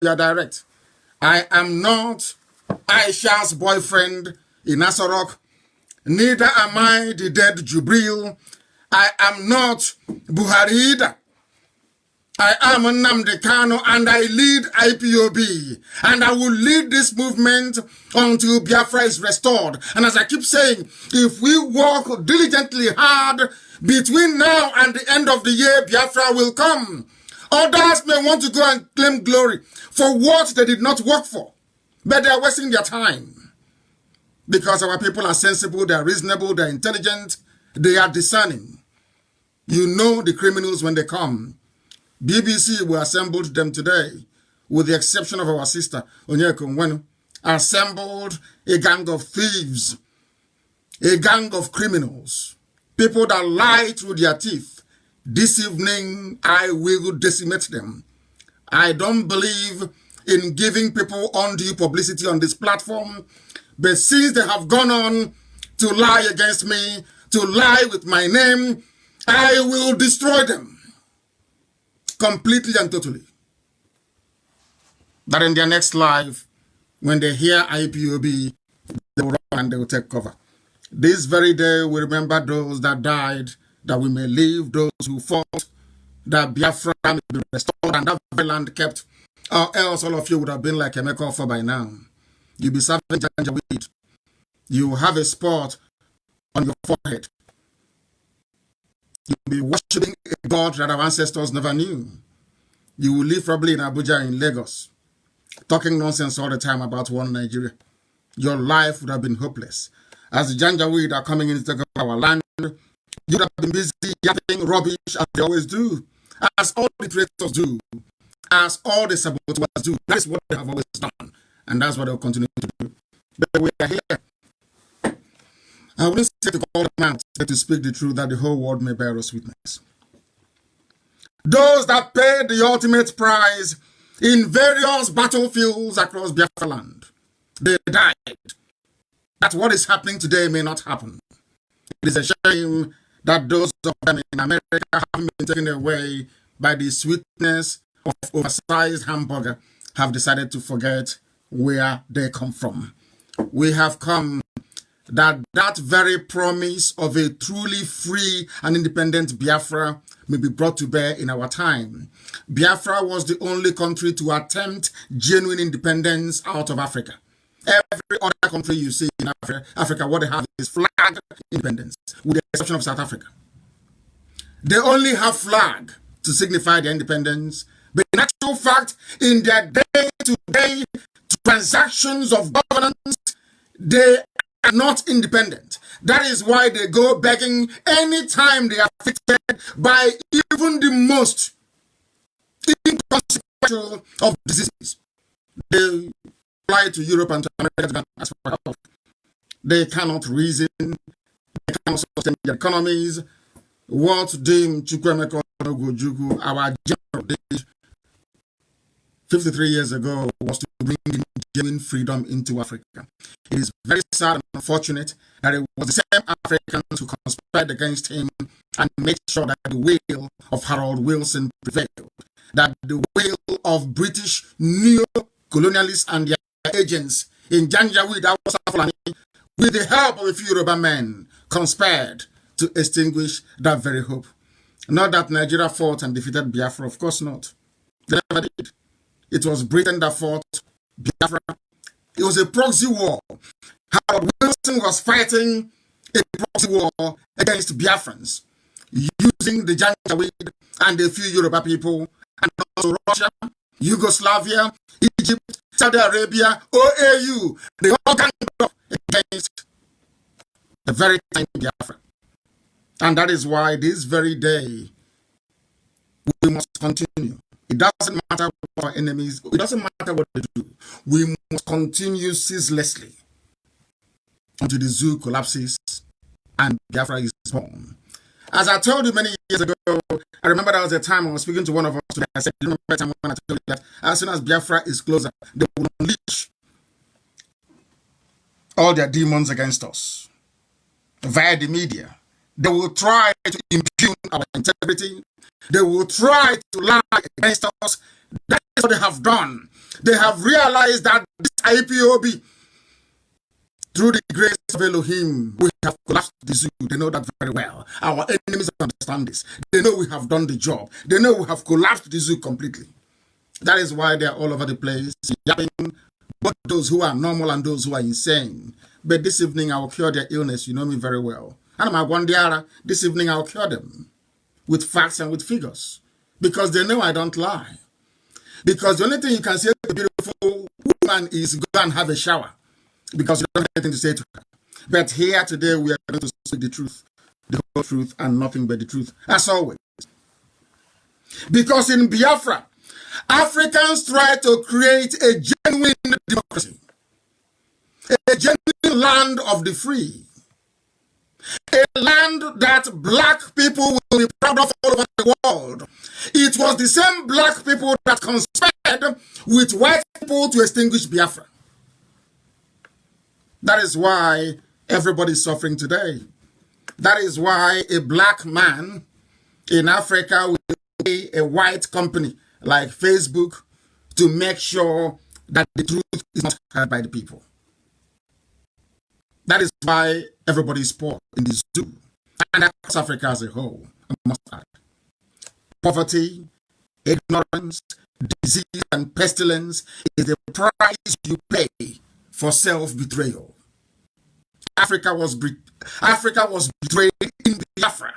you are direct. I am not Aisha's boyfriend in Asorok. Neither am I the dead Jubril. I am not Buhari. I am Nnamdi Kanu, and I lead IPOB, and I will lead this movement until Biafra is restored. And as I keep saying, if we work diligently hard between now and the end of the year, Biafra will come. Others may want to go and claim glory for what they did not work for, but they are wasting their time. Because our people are sensible, they are reasonable, they are intelligent, they are discerning. You know the criminals when they come. BBC will assemble them today, with the exception of our sister, Onyeko Nwenu, assembled a gang of thieves, a gang of criminals, people that lie through their teeth. This evening, I will decimate them. I don't believe in giving people undue publicity on this platform, but since they have gone on to lie against me, to lie with my name, I will destroy them. Completely and totally. That in their next life, when they hear IPOB, they will run and they will take cover. This very day, we remember those that died, that we may live, those who fought, that Biafra may be restored, and that very land kept, or else all of you would have been like Emeka Offa by now. You'll be serving Janjaweed. You have a spot on your forehead. You'll be worshiping a God that our ancestors never knew. You will live probably in Abuja, in Lagos, talking nonsense all the time about one Nigeria. Your life would have been hopeless. As the Janjaweed are coming in to take over our land, you would have been busy yapping rubbish as they always do, as all the traitors do, as all the saboteurs do. That is what they have always done, and that's what they'll continue to do. But we are here. I wouldn't say to call them out, but to speak the truth that the whole world may bear us witness. Those that paid the ultimate price in various battlefields across Biafra land, they died. That what is happening today may not happen. It is a shame that those of them in America have been taken away by the sweetness of oversized hamburger, have decided to forget where they come from. We have come that very promise of a truly free and independent Biafra may be brought to bear in our time. Biafra was the only country to attempt genuine independence out of Africa. Every other country you see in Africa, what they have is flag independence, with the exception of South Africa. They only have flag to signify their independence, but in actual fact, in their day-to-day transactions of governance, they are not independent. That is why they go begging anytime they are affected by even the most inconsequential of diseases. They fly to Europe and to America to ask for help. They cannot reason. They cannot sustain their economies. What Dame Chukwemeka Ogojugu, our general, did 53 years ago was to bring in genuine freedom into Africa. It is very sad and unfortunate that it was the same Africans who conspired against him and made sure that the will of Harold Wilson prevailed, that the will of British neo-colonialists and their agents in Janjaweed, with the help of a few Yoruba men, conspired to extinguish that very hope. Not that Nigeria fought and defeated Biafra, of course not. They never did. It was Britain that fought Biafra. It was a proxy war. Harold Wilson was fighting a proxy war against Biafrans, using the Janjaweed and a few Yoruba people, and also Russia, Yugoslavia, Egypt, Saudi Arabia, OAU. They all ganged up against the very time Biafra. And that is why this very day we must continue. It doesn't matter what our enemies, it doesn't matter what they do. We must continue ceaselessly until the zoo collapses and Biafra is born. As I told you many years ago, I remember there was a time I was speaking to one of us today. I said, you remember the time when I told you that as soon as Biafra is closer, they will unleash all their demons against us via the media. They will try to impugn our integrity. They will try to lie against us. That is what they have done. They have realized that this IPOB, through the grace of Elohim, we have collapsed the zoo. They know that very well. Our enemies understand this. They know we have done the job. They know we have collapsed the zoo completely. That is why they are all over the place, yapping, both those who are normal and those who are insane. But this evening, I will cure their illness. You know me very well. And I'm Agwandiara. This evening, I will cure them with facts and with figures. Because they know I don't lie. Because the only thing you can say to a beautiful woman is go and have a shower. Because you don't have anything to say to her. But here today, we are going to speak the truth. The whole truth and nothing but the truth. As always. Because in Biafra, Africans try to create a genuine democracy. A genuine land of the free. A land that black people will be proud of all over the world. It was the same black people that conspired with white people to extinguish Biafra. That is why everybody is suffering today. That is why a black man in Africa will pay a white company like Facebook to make sure that the truth is not heard by the people. That is why everybody is poor in the zoo. And across Africa as a whole, I must add. Poverty, ignorance, disease, and pestilence is the price you pay for self-betrayal. Africa was betrayed in Biafra.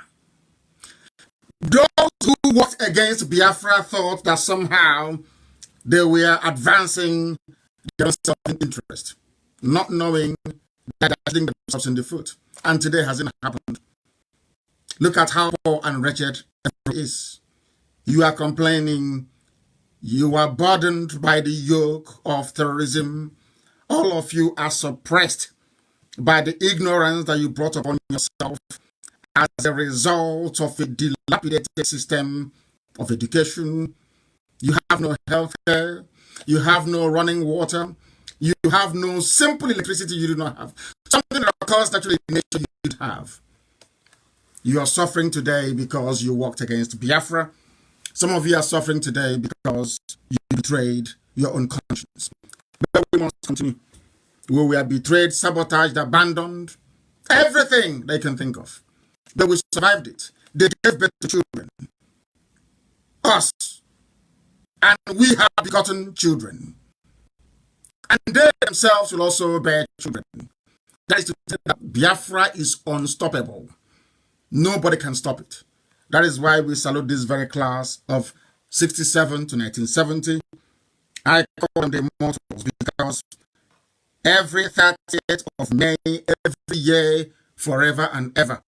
Those who worked against Biafra thought that somehow they were advancing their own self-interest, not knowing that they're shooting themselves in the foot. And today hasn't happened. Look at how poor and wretched everyone is. You are complaining. You are burdened by the yoke of terrorism. All of you are suppressed by the ignorance that you brought upon yourself as a result of a dilapidated system of education. You have no health care. You have no running water. You have no simple electricity you do not have. Something that occurs naturally in nature you did have. You are suffering today because you walked against Biafra. Some of you are suffering today because you betrayed your own conscience. But we must continue. We were betrayed, sabotaged, abandoned, everything they can think of. But we survived it. They gave birth to children. Us. And we have begotten children. And they themselves will also bear children. That is to say that Biafra is unstoppable. Nobody can stop it. That is why we salute this very class of 67 to 1970. I call them the immortals because every 30th of May, every year, forever and ever,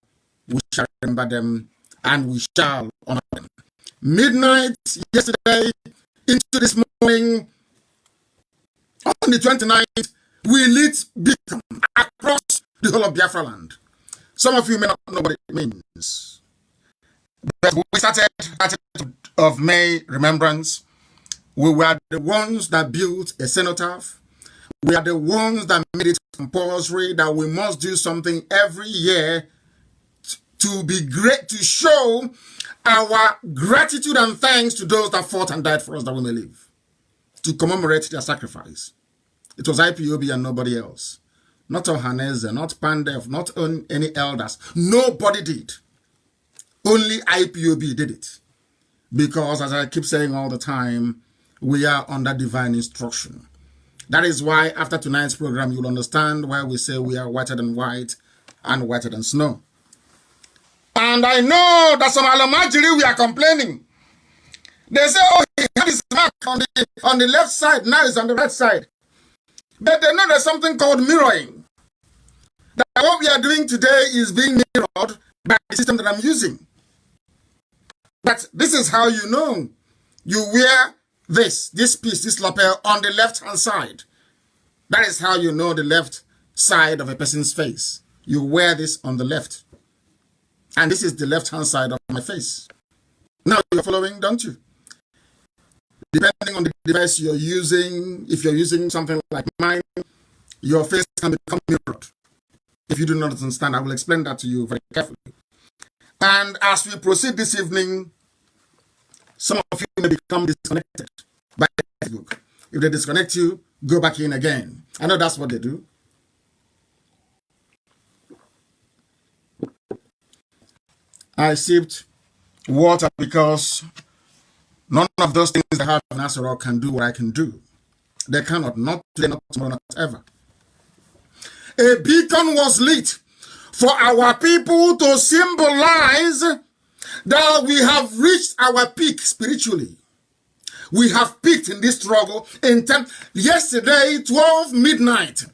we shall remember them and we shall honor them. Midnight yesterday into this morning, on the 29th, we lit beacon across the whole of Biafra land. Some of you may not know what it means. But we started 30th of May remembrance. We were the ones that built a cenotaph. We are the ones that made it compulsory that we must do something every year to be great, to show our gratitude and thanks to those that fought and died for us that we may live, to commemorate their sacrifice. It was IPOB and nobody else. Not Ohaneze, not Pandef, not any elders. Nobody did. Only IPOB did it. Because, as I keep saying all the time, we are under divine instruction. That is why after tonight's program, you'll understand why we say we are whiter than white and whiter than snow. And I know that some Alamajiri, we are complaining. They say, oh, he had his mark on the left side, now it's on the right side. But they know there's something called mirroring. That what we are doing today is being mirrored by the system that I'm using. But this is how you know. You wear this piece, this lapel on the left-hand side. That is how you know the left side of a person's face. You wear this on the left. And this is the left-hand side of my face. Now you're following, don't you? Depending on the device you're using, if you're using something like mine, your face can become mirrored. If you do not understand, I will explain that to you very carefully. And as we proceed this evening, some of you may become disconnected by Facebook. If they disconnect you, go back in again. I know that's what they do. I sipped water because none of those things I have in Nasserah can do what I can do. They cannot, not today, not tomorrow, not ever. A beacon was lit for our people to symbolize that we have reached our peak spiritually. We have peaked in this struggle in time. Yesterday, 12 midnight,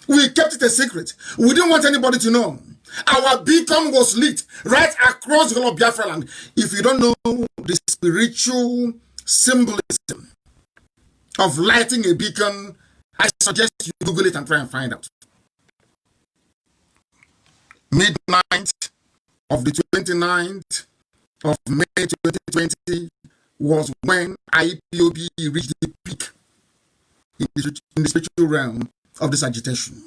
we kept it a secret. We didn't want anybody to know. Our beacon was lit right across the whole of Biafra land. If you don't know the spiritual symbolism of lighting a beacon, I suggest you Google it and try and find out. Midnight of the 29th of May 2020 was when IPOB reached the peak in the spiritual realm of this agitation.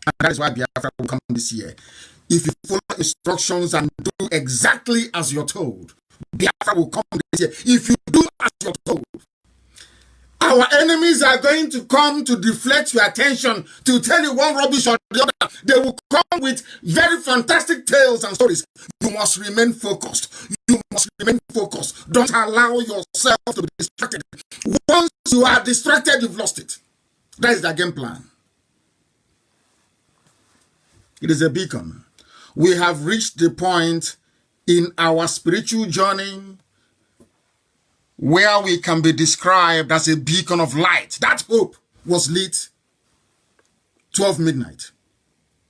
And that is why Biafra will come this year. If you follow instructions and do exactly as you're told, Biafra will come this year. If you do as you're told, our enemies are going to come to deflect your attention, to tell you one rubbish or the other. They will come with very fantastic tales and stories. You must remain focused. You must remain focused. Don't allow yourself to be distracted. Once you are distracted, you've lost it. That is the game plan. It is a beacon. We have reached the point in our spiritual journey where we can be described as a beacon of light. That hope was lit 12 midnight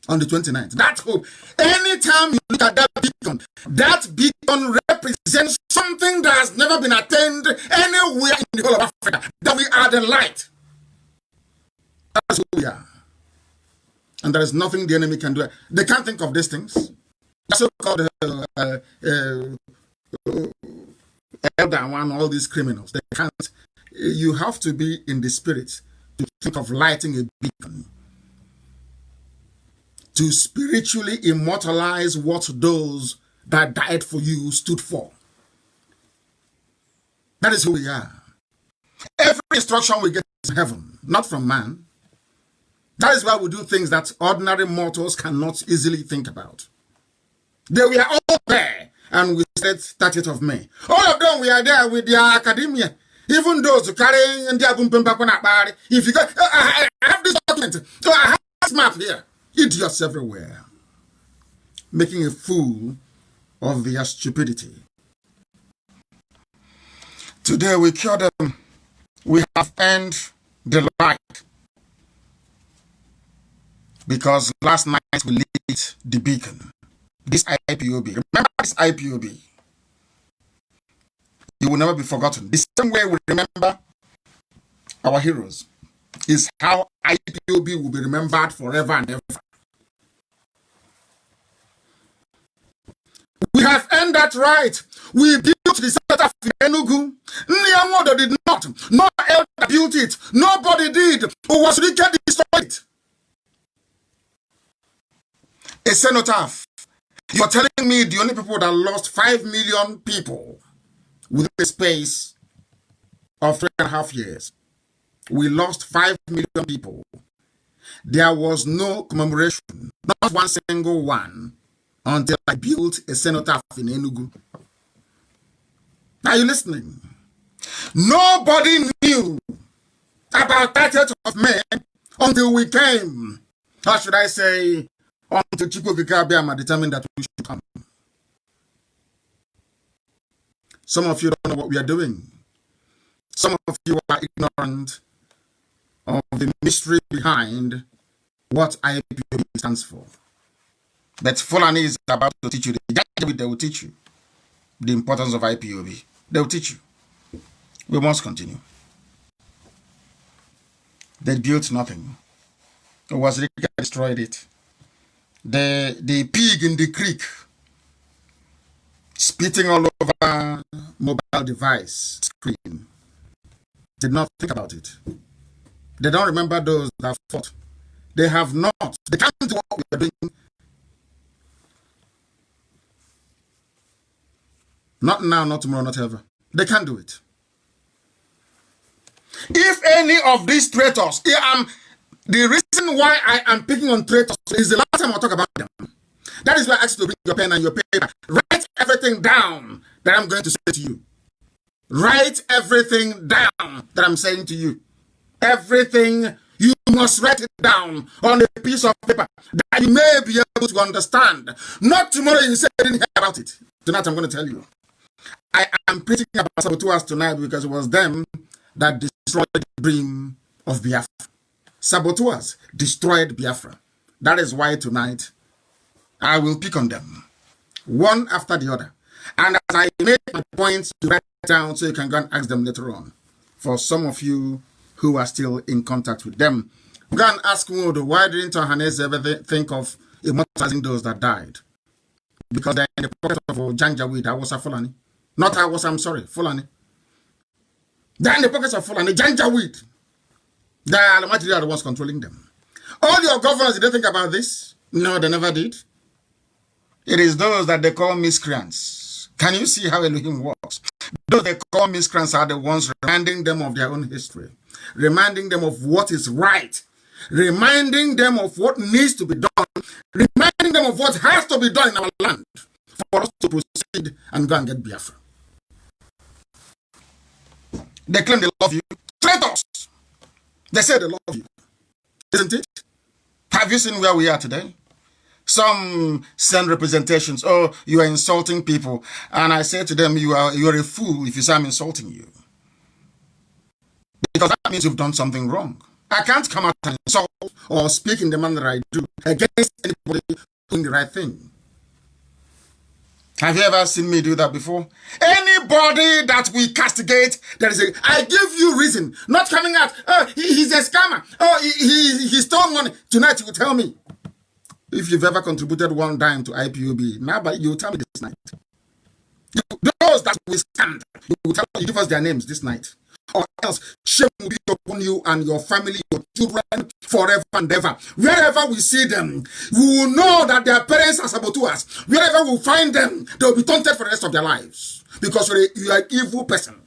on the 29th. That hope. Anytime you look at that beacon represents something that has never been attained anywhere in the whole of Africa. That we are the light. That's who we are. And there is nothing the enemy can do. They can't think of these things. So-called elder one, all these criminals, they can't. You have to be in the spirit to think of lighting a beacon, to spiritually immortalize what those that died for you stood for. That is who we are. Every instruction we get is heaven, not from man. That is why we do things that ordinary mortals cannot easily think about. They were all there, and we said 30th of May. All of them were there with their academia. Even those who carry and if you go, I have this document, so I have this map here. Idiots everywhere, making a fool of their stupidity. Today we cure them. We have earned the light. Because last night we lit the beacon. This IPOB. Remember this IPOB. You will never be forgotten. The same way we remember our heroes is how IPOB will be remembered forever and ever. We have earned that right. We built the center in Enugu. Nnamdi did not. No elder built it. Nobody did. Who was wicked destroyed it. A cenotaph. You're telling me the only people that lost 5 million people within the space of 3.5 years. We lost 5 million people. There was no commemoration, not one single one, until I built a cenotaph in Enugu. Are you listening? Nobody knew about 30th of May until we came. How should I say? Until Chukwu Kikabiama determined that we should come. Some of you don't know what we are doing. Some of you are ignorant of the mystery behind what IPOB stands for. But Fulani is about to teach you. They will teach you the importance of IPOB. They will teach you. We must continue. They built nothing. It was Rika that destroyed it. The pig in the creek spitting all over mobile device screen did not think about it. They don't remember those that fought. They have not. They can't do what we are doing. Not now, not tomorrow, not ever. They can't do it. If any of these traitors, the reason why I am picking on traitors is the last time I'll talk about them. That is why I asked you to bring your pen and your paper. Write everything down that I'm going to say to you. Write everything down that I'm saying to you. Everything, you must write it down on a piece of paper that you may be able to understand. Not tomorrow you say you didn't hear about it. Tonight I'm going to tell you. I am preaching about saboteurs tonight because it was them that destroyed the dream of Biafra. Saboteurs destroyed Biafra. That is why tonight I will pick on them, one after the other. And as I make my points, you write it down so you can go and ask them later on. For some of you who are still in contact with them, go and ask Wodo, why didn't Ohanese ever think of immortalizing those that died? Because they're in the pocket of Janjaweed, Awasa Fulani. Not Awasa, I'm sorry, Fulani. They're in the pockets of Fulani, Janjaweed. They are the ones controlling them. All your governors, did they think about this? No, they never did. It is those that they call miscreants. Can you see how Elohim works? Those they call miscreants are the ones reminding them of their own history, reminding them of what is right, reminding them of what needs to be done, reminding them of what has to be done in our land for us to proceed and go and get Biafra. They claim they love you. Traitors! They say they love you. Isn't it? Have you seen where we are today? Some send representations. Oh, you are insulting people. And I say to them, you are a fool if you say I'm insulting you. Because that means you've done something wrong. I can't come out and insult or speak in the manner I do against anybody doing the right thing. Have you ever seen me do that before? Anybody that we castigate, I give you reason. Not coming out, oh, he's a scammer. Oh, he stole money. Tonight you will tell me. If you've ever contributed one dime to IPOB, now but you will tell me this night. Those that we stand, you will tell me, you give us their names this night. Or else shame will be upon you and your family, your children, forever and ever. Wherever we see them, we will know that their parents are saboteurs. Wherever we find them, they will be taunted for the rest of their lives. Because you are an evil person.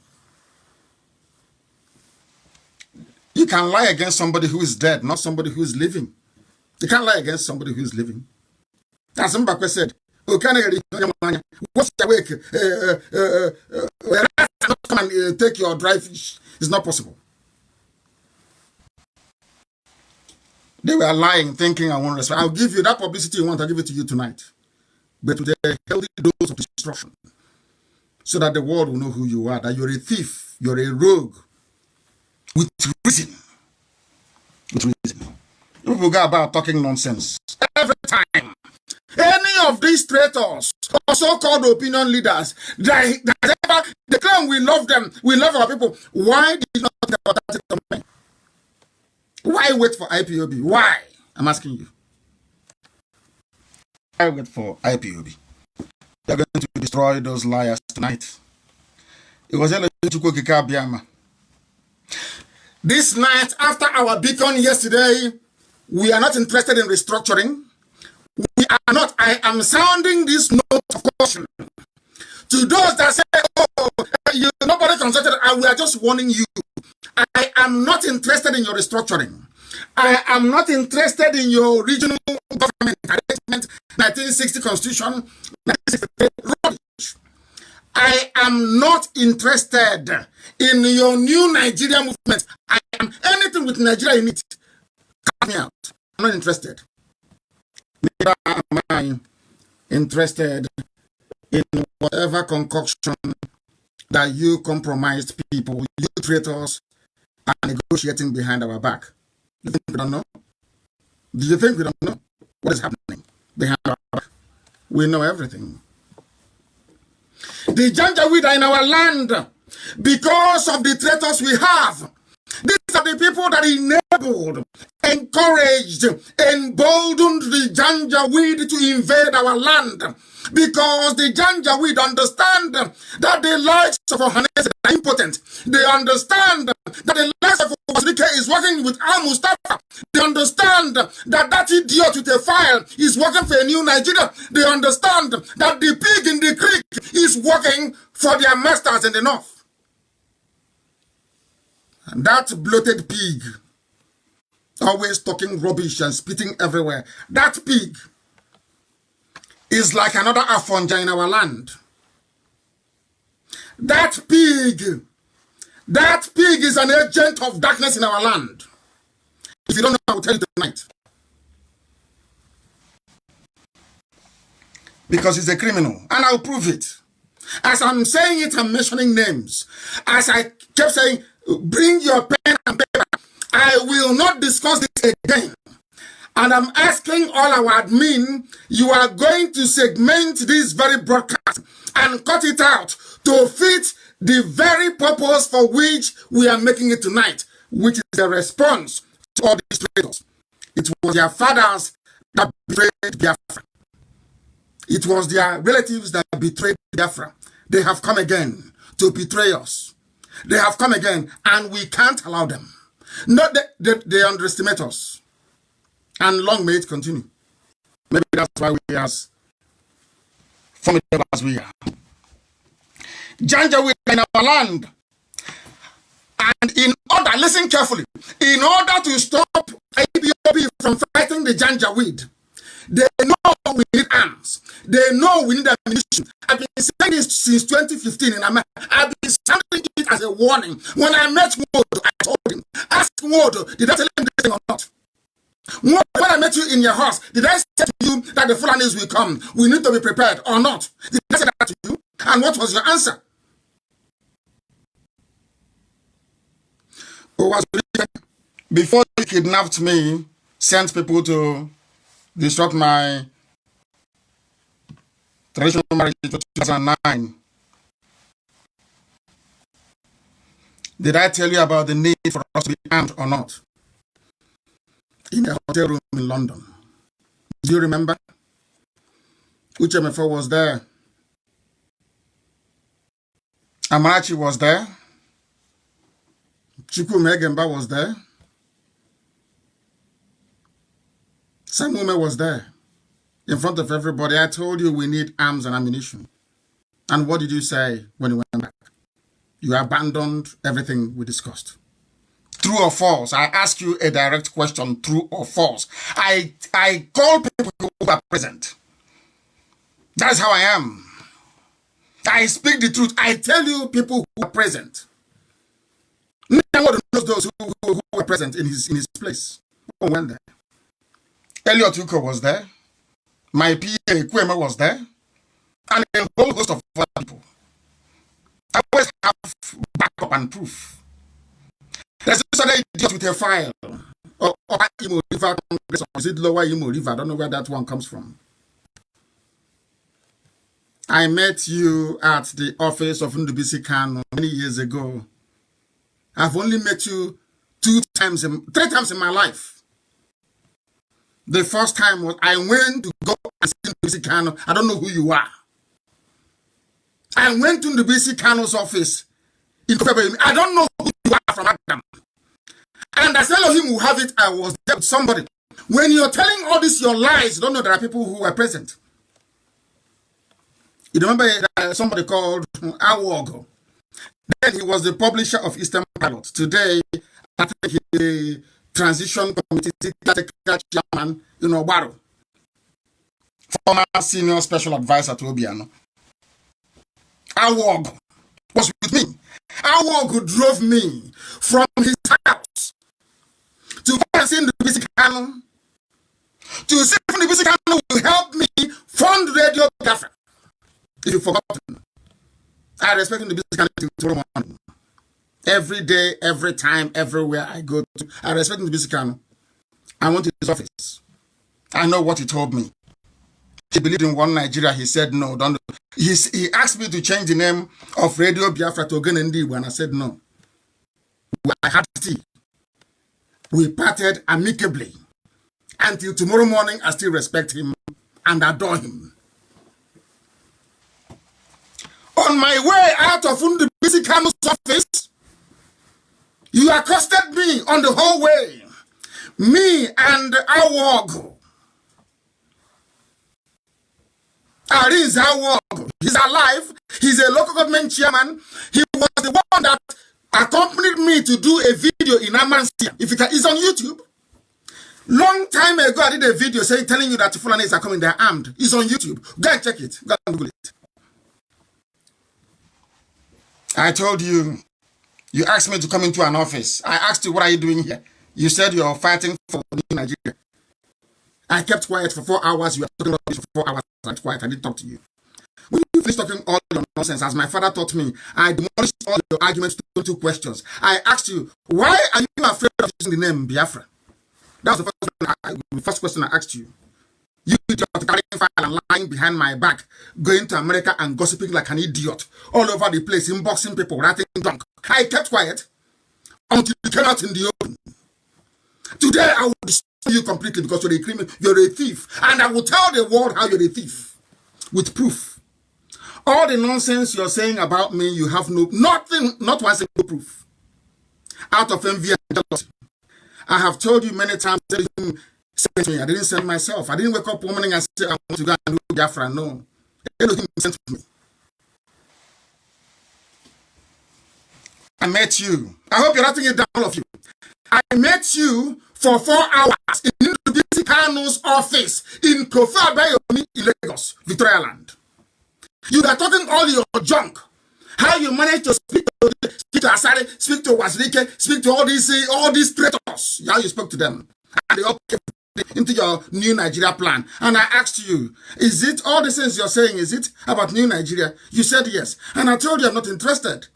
You can lie against somebody who is dead, not somebody who is living. You can't lie against somebody who is living. As Mbakwe said, what's the wake? Come and take your dry fish. It's not possible. They were lying, thinking I won't respect. I'll give you that publicity you want, I'll give it to you tonight. But with a healthy dose of destruction. So that the world will know who you are, that you're a thief, you're a rogue. With reason. With reason. People go about talking nonsense every time. Any of these traitors or so-called opinion leaders that they claim we love them, we love our people. Why did you not think about that? Why wait for IPOB? Why? I'm asking you. Why wait for IPOB? They're going to destroy those liars tonight. It was this night, after our beacon yesterday, we are not interested in restructuring. We are not. I am sounding this note of caution to those that say, oh, nobody consulted. We are just warning you. I am not interested in your restructuring. I am not interested in your regional government arrangement, 1960 constitution, 1963 rubbish. I am not interested in your new Nigeria movement. I am anything with Nigeria in it. Cut me out. I'm not interested. Neither am I interested in whatever concoction that you compromised people, you traitors, are negotiating behind our back. You think we don't know? Do you think we don't know what is happening behind our back? We know everything. The Janjaweed are in our land because of the traitors we have. These are the people that enabled, encouraged, emboldened the Janjaweed to invade our land. Because the Janjaweed understand that the likes of Ohanese are impotent. They understand that the likes of Ohanese is working with Al Mustafa. They understand that idiot with a file is working for a new Nigeria. They understand that the pig in the creek is working for their masters in the north. That bloated pig, always talking rubbish and spitting everywhere, that pig is like another Afonja in our land. That pig is an agent of darkness in our land. If you don't know, I will tell you tonight. Because he's a criminal, and I'll prove it. As I'm saying it, I'm mentioning names. As I kept saying, bring your pen and paper. I will not discuss this again. And I'm asking all our admin, you are going to segment this very broadcast and cut it out to fit the very purpose for which we are making it tonight, which is a response to all these traitors. It was their fathers that betrayed Biafra. It was their relatives that betrayed Biafra. They have come again to betray us. They have come again, and we can't allow them. Not that they underestimate us. And long may it continue. Maybe that's why we are as formidable as we are. Janjaweed in our land. And in order, listen carefully, in order to stop IPOB from fighting the Janjaweed, they know we need arms. They know we need ammunition. I've been saying this since 2015 in America. I've been sounding it as a warning. When I met Wodo, I told him, ask Wodo, did I tell him this thing or not? When I met you in your house, did I say to you that the Fulanis will come? We need to be prepared or not? Did I say that to you? And what was your answer? Before you kidnapped me, sent people to disrupt my traditional marriage in 2009. Did I tell you about the need for us to be armed or not? In a hotel room in London. Do you remember? Uchemefo was there. Amarachi was there. Chukwu Megemba was there. Samume was there. In front of everybody, I told you we need arms and ammunition. And what did you say when you went back? You abandoned everything we discussed. True or false? I ask you a direct question, true or false. I call people who are present. That's how I am. I speak the truth. I tell you people who are present. Nobody knows those who were present in his place. Who went there? Elliot Uko was there. My PA Kwema was there. And a whole host of other people. I always have backup and proof. There's this other idiot with a file. Or Imo River Congress, or is it Lower Imo River? I don't know where that one comes from. I met you at the office of Nnamdi Kanu many years ago. I've only met you three times in my life. The first time was I went to go and see Nnamdi Kanu. I don't know who you are. I went to Nnamdi Kanu's office in February. I don't know who you are from Adam. And as Elohim will have it, I was there with somebody. When you're telling all this, your lies, you don't know there are people who were present. You remember somebody called Awogo? Then he was the publisher of Eastern Pilot. Today, I think he's the transition committee chairman in Obaro. Former senior special advisor to Obiano. Awogo was with me. Awogo drove me from his house to go and see Nnamdi Kanu, to see if Nnamdi Kanu will help me fund Radio Biafra. If you've forgotten, I respect Nnamdi Kanu tomorrow morning. Every day, every time, everywhere I go to, I respect Nnamdi Kanu. I went to his office. I know what he told me. He believed in one Nigeria. He said no. Don't. He asked me to change the name of Radio Biafra to Ogenendi, and I said no. I had tea. We parted amicably. Until tomorrow morning, I still respect him and adore him. On my way out of Nnamdi Kanu's office, you accosted me on the whole way. Me and Awog. Ariz Awog. He's alive. He's a local government chairman. He was the one that accompanied me to do a video in Amansia. If you can, it's on YouTube. Long time ago, I did a video telling you that Fulanis are coming, they're armed. It's on YouTube. Go and check it. Go and Google it. I told you, you asked me to come into an office. I asked you, what are you doing here? You said you're fighting for Nigeria. I kept quiet for 4 hours. You were talking about this for 4 hours. I kept quiet. I didn't talk to you. When you finish talking all your nonsense, as my father taught me, I demolished all your arguments to 2 questions. I asked you, why are you afraid of using the name Biafra? That was the first question I asked you. You idiot carrying file and lying behind my back, going to America and gossiping like an idiot all over the place, inboxing people, writing junk. I kept quiet until you came out in the open. Today I will destroy you completely because you're a criminal, you're a thief, and I will tell the world how you're a thief with proof. All the nonsense you're saying about me, you have nothing, not one single proof. Out of envy and jealousy. I have told you many times, I didn't send myself. I didn't wake up one morning and say, I want to go and do Biafra. No. Elohim sent me. I met you. I hope you're writing it down, all of you. I met you for 4 hours in Kanu's office in Kofi Abayomi in Lagos, Victoria Land. You are talking all your junk. How you manage to speak to Asari, speak to Wazirike, speak to all these traitors. How you spoke to them. And they all came into your new Nigeria plan. And I asked you, is it all the things you're saying, is it about new Nigeria? You said yes. And I told you I'm not interested.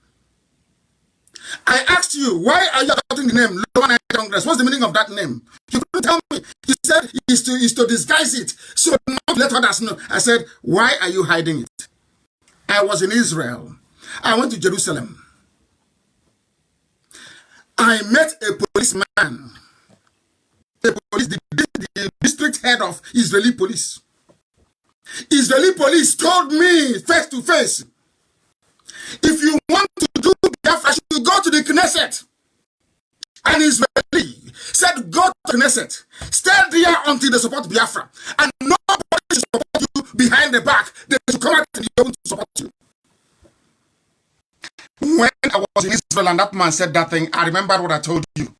I asked you, why are you adopting the name Lower Nigeria Congress? What's the meaning of that name? You couldn't tell me. You said it's to disguise it, so not let others know. I said, why are you hiding it? I was in Israel. I went to Jerusalem. I met a policeman, the district head of Israeli police. Israeli police told me face to face, if you want to do Biafra, you go to the Knesset. An Israeli said, go to Knesset. Stay there until they support Biafra. And nobody should support you behind the back. They should come out to the open to support you. When I was in Israel and that man said that thing, I remembered what I told you.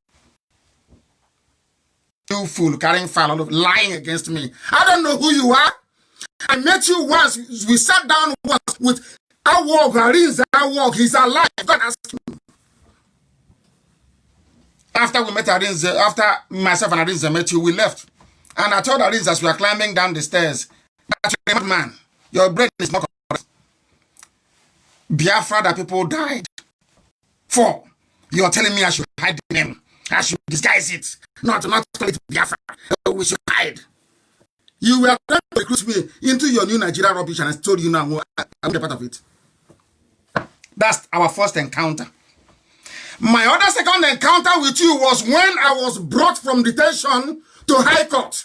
You fool, carrying file all over, lying against me. I don't know who you are. I met you once. We sat down once with Awog. He's alive. God ask him. After we met Arinze, after myself and Arinze met you, we left. And I told Arinze as we were climbing down the stairs, that you're a man. Your brain is not correct. Biafra that people died for. You're telling me I should hide the name. I should disguise it. Not call it Biafra. We should hide. You were trying to recruit me into your new Nigeria rubbish, and I told you now I'm a part of it. That's our first encounter. My other second encounter with you was when I was brought from detention to High Court.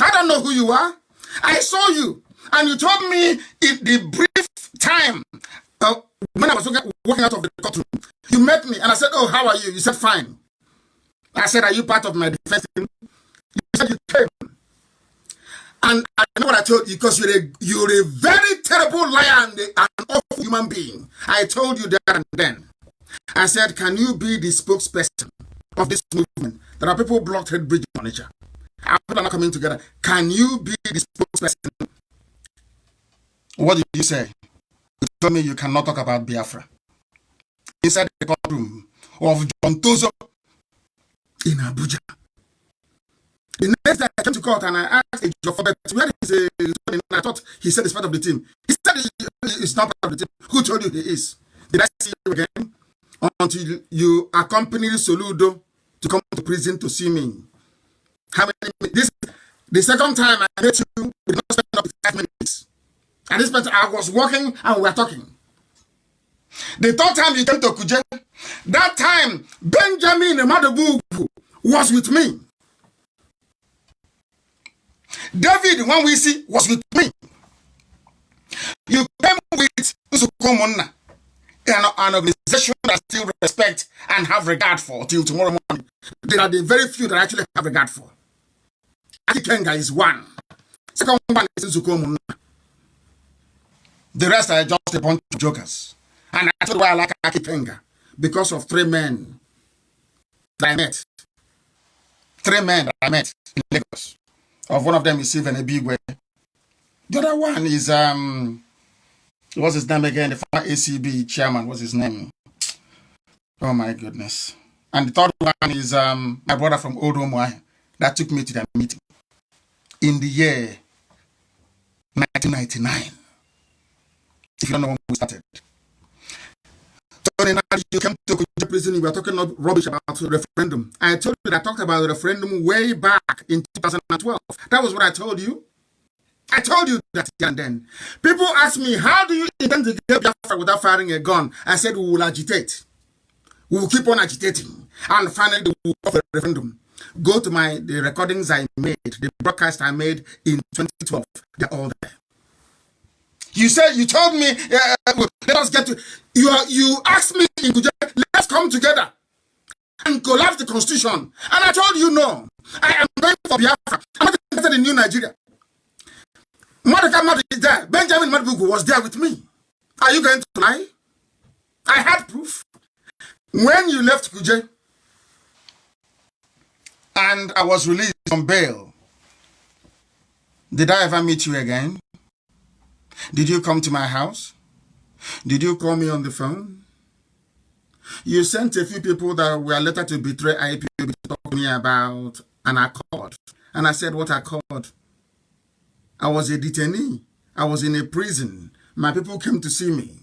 I don't know who you are. I saw you, and you told me in the brief time when I was walking out of the courtroom, you met me, and I said, oh, how are you? You said, fine. I said, are you part of my defense team? You said you came. And I know what I told you, because you're a very terrible liar and an awful human being. I told you there and then. I said, can you be the spokesperson of this movement? There are people blocked Head Bridge Manager. Our people are not coming together. Can you be the spokesperson? What did you say? You told me you cannot talk about Biafra. Inside the courtroom of John Tozo in Abuja. The next day I came to court and I asked a judge, where is a, I thought he said he's part of the team. He said he's not part of the team. Who told you he is? Did I see you again? Until you accompanied Soludo to come to prison to see me. How many minutes? The second time I met you, we did not spend up to 5 minutes. And this person, I was walking and we were talking. The third time you came to Kuje, that time Benjamin Madabugu was with me. David, when we see, was with me. You came with Usukomona, an organization that still respect and have regard for till tomorrow morning. There are the very few that I actually have regard for. Akikenga is one. Second one is Usukomona. The rest are just a bunch of jokers. And I told you why I like Akikenga. because of three men that I met. Three men that I met in Lagos. Of one of them is Stephen Ebigwe. The other one is what's his name again? The former ACB chairman. What's his name? Oh my goodness. And the third one is my brother from Odomwa that took me to that meeting in the year 1999. If you don't know when we started. Tony, you came to prison, you were talking rubbish about the referendum. I told you that I talked about the referendum way back in 2012. That was what I told you. I told you that and then. People ask me, how do you intend to get Biafra without firing a gun? I said, we will agitate. We will keep on agitating. And finally, we will have a referendum. Go to the recordings I made, the broadcast I made in 2012. They're all there. You said, you told me, let us get to, you asked me, let's come together and collapse the constitution. And I told you, no, I am going for Biafra. I'm not interested in New Nigeria. Madaka Madu is there. Benjamin Madugu was there with me. Are you going to lie? I had proof. When you left Kuje and I was released on bail, did I ever meet you again? Did you come to my house? Did you call me on the phone? You sent a few people that were later to betray IPOB to talk to me about an accord. And I said, what accord? I was a detainee. I was in a prison. My people came to see me.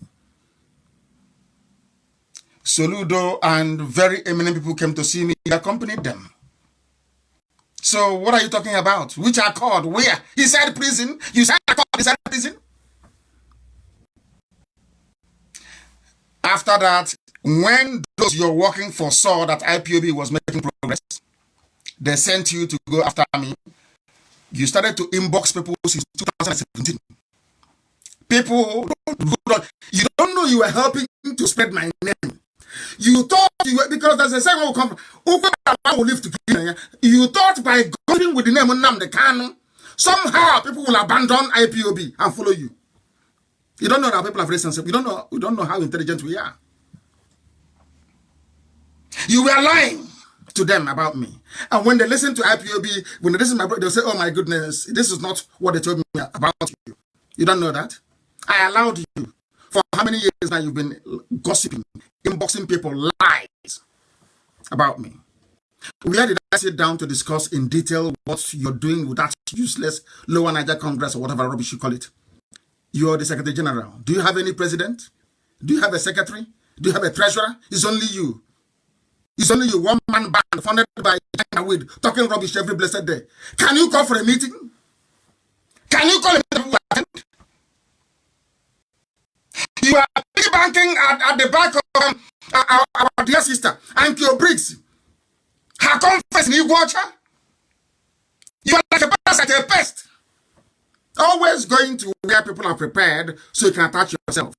Soludo and very eminent people came to see me. I accompanied them. So what are you talking about? Which accord? Where? Inside prison? You said accord inside prison? After that, when those you're working for saw that IPOB was making progress, they sent you to go after me. You started to inbox people since 2017. People, you don't know you were helping to spread my name. You thought you were, because there's a second will come from, will live together. You thought by going with the name of Nnamdi Kanu, somehow people will abandon IPOB and follow you. You don't know that people have relationship. You don't know how intelligent we are. You were lying to them about me. And when they listen to IPOB, when they listen to my brother, they'll say, oh my goodness, this is not what they told me about you. You don't know that? I allowed you. For how many years now you've been gossiping, inboxing people lies about me? Where did I sit down to discuss in detail what you're doing with that useless Lower Niger Congress or whatever rubbish you call it? You're the Secretary General. Do you have any president? Do you have a secretary? Do you have a treasurer? It's only you. It's only you, one-man band funded by China with talking rubbish every blessed day. Can you call for a meeting? Can you call a meeting? You are banking at the back of our dear sister, Ankyo Briggs. Her conference in Iguacha. You are like a parasite, a pest. Always going to where people are prepared so you can attach yourself.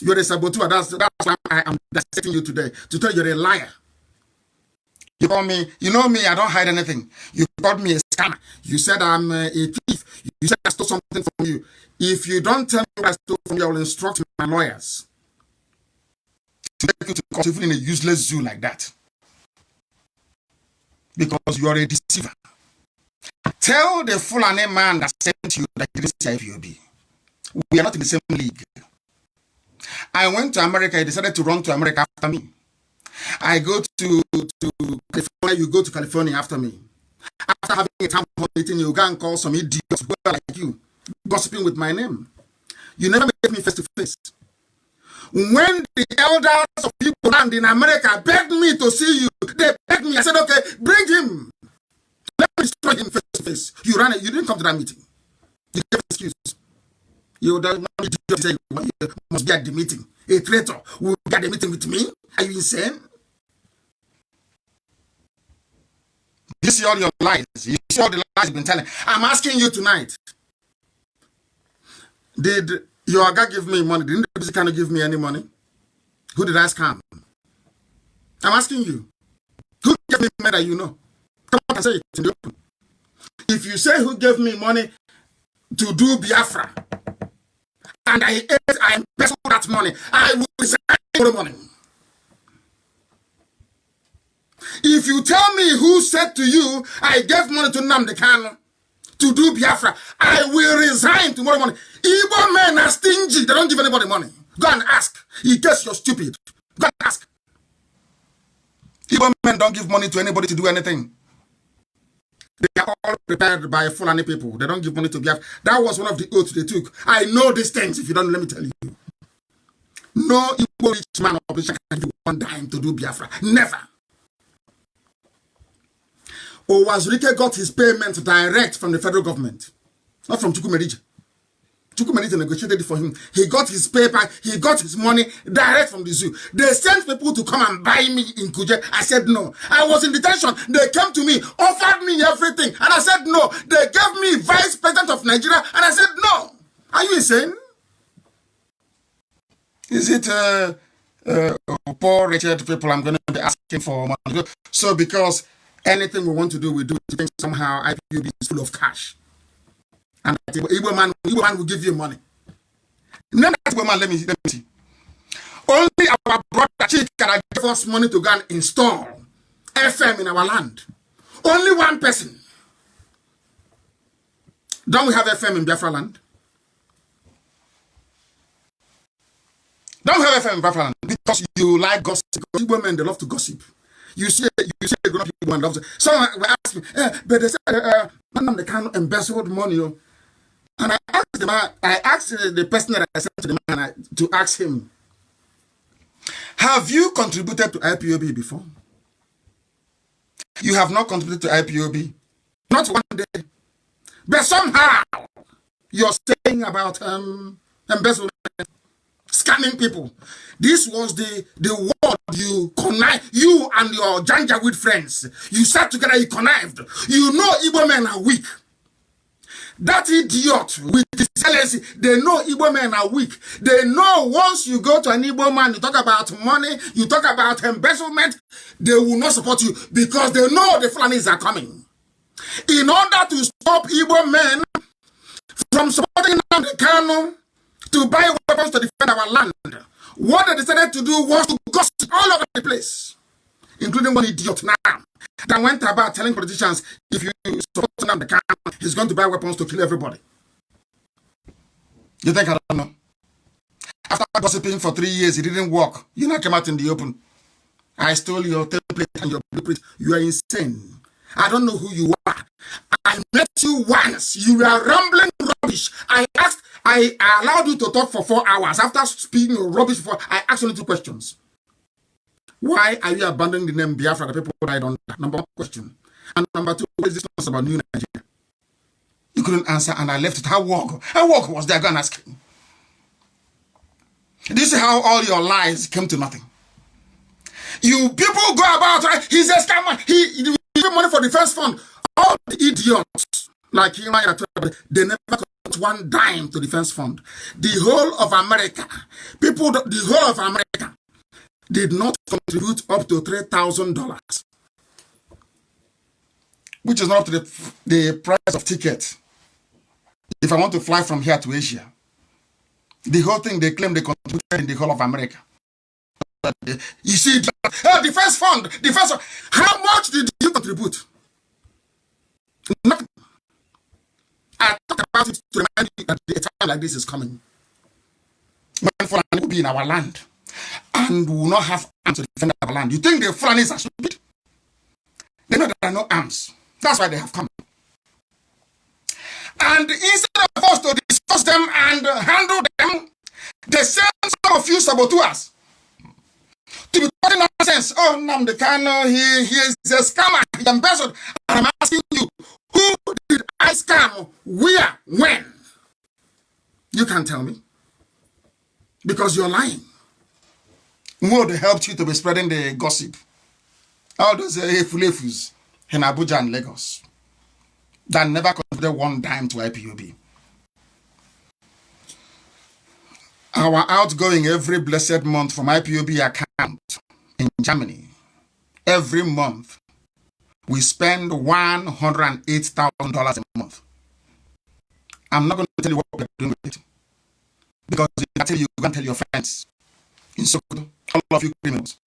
You're a saboteur. That's why I am dissecting you today. To tell you're a liar. You call me, you know me, I don't hide anything. You called me a scammer. You said I'm a thief. You said I stole something from you. If you don't tell me what I stole from you, I will instruct my lawyers to take you to court even in a useless zoo like that. Because you are a deceiver. Tell the Fulani man that sent you that you didn't see IPOB. We are not in the same league. I went to America. He decided to run to America after me. I go to California. You go to California after me. After having a town hall meeting, you go and call some idiots like you, gossiping with my name. You never met me face to face. When the elders of people land in America begged me to see you, they begged me. I said, okay, bring him. Let me destroy him face to face. You ran it. You didn't come to that meeting. You gave an excuse. You don't need to say you must be at the meeting. A traitor will be at the meeting with me. Are you insane? You see all your lies. You see all the lies you've been telling. I'm asking you tonight. Did your guy give me money? Didn't the Kanu give me any money? Who did I scam? I'm asking you. Who gave me money that you know? Come on and say it in the open. If you say who gave me money to do Biafra, and I embezzled that money, I will resign tomorrow morning. If you tell me who said to you, I gave money to Nnamdi Kanu to do Biafra, I will resign tomorrow morning. Igbo men are stingy. They don't give anybody money. Go and ask. In case you're stupid. Go and ask. Igbo men don't give money to anybody to do anything. They are all prepared by Fulani people. They don't give money to Biafra. That was one of the oaths they took. I know these things. If you don't, let me tell you. No Igbo rich man or politician can give one dime to do Biafra. Never. Owazurike got his payment direct from the federal government, not from Chukwumerije. Chukwumerije negotiated it for him. He got his paper, he got his money direct from the zoo. They sent people to come and buy me in Kuje. I said no. I was in detention. They came to me, offered me everything, and I said no. They gave me vice president of Nigeria, and I said no. Are you insane? Is it poor, wretched people I'm going to be asking for money? So because anything we want to do, we do it. Somehow IPOB is full of cash. And Igbo man will give you money. Igbo man, let me see. Only our brother Chika gave us money to go and install FM in our land. Only one person. Don't we have FM in Biafra land? Don't we have FM in Biafra land? Because you like gossip. Because Igbo men, they love to gossip. You say grown-up people and love. Someone will ask me, but they said, Madam, they can't embezzle money. And I asked the person that I sent to the man to ask him, have you contributed to IPOB before? You have not contributed to IPOB. Not one day. But somehow, you're saying about embezzlement, scamming people. This was the word you connived, you and your Janjaweed friends. You sat together, you connived. You know Igbo men are weak. That idiot with his jealousy, they know Igbo men are weak. They know once you go to an Igbo man, you talk about money, you talk about embezzlement, they will not support you because they know the Fulanis are coming. In order to stop Igbo men from supporting Nnamdi Kanu to buy weapons to defend our land, what they decided to do was to gossip all over the place, including one idiot now that went about telling politicians, if you support Nnamdi Kanu, he's going to buy weapons to kill everybody. You think I don't know? After gossiping for 3 years, it didn't work. You now came out in the open. I stole your template and your blueprint. You are insane. I don't know who you are. I met you once. You were rambling rubbish. I allowed you to talk for 4 hours. After speaking rubbish, I asked only 2 questions. Why are you abandoning the name Biafra? The people died on that. Number 1 question. And number 2, what is this nonsense about New Nigeria? You couldn't answer, and I left it. How work was there? Go and ask him. This is how all your lies came to nothing. You people go about, right? He's a scammer. He gave money for the defense fund. All the idiots like you, they never got 1 dime to defense fund. The whole of America, the whole of America did not contribute up to $3,000, which is not up to the price of ticket. If I want to fly from here to Asia, the whole thing they claim they contributed in the whole of America. You see, defense fund. How much did you contribute? Nothing. I talk about it to remind you that a time like this is coming. When Fulani will be in our land and will not have arms to defend our land. You think the Fulanis are stupid? They know there are no arms. That's why they have come. And instead of us to discuss them and handle them, they send some of you saboteurs to be talking nonsense. Oh, Nnamdi Kanu, he is a scammer, he embezzled. And I'm asking you, who did I scam? Where? When? You can't tell me. Because you're lying. Who helped you to be spreading the gossip? All those efulefus in Abuja and Lagos that never contributed 1 dime to IPOB. Our outgoing every blessed month from IPOB account in Germany, every month, we spend $108,000 a month. I'm not going to tell you what we're doing with it. Because if I tell you, you can tell your friends in Sokoto, all of you criminals.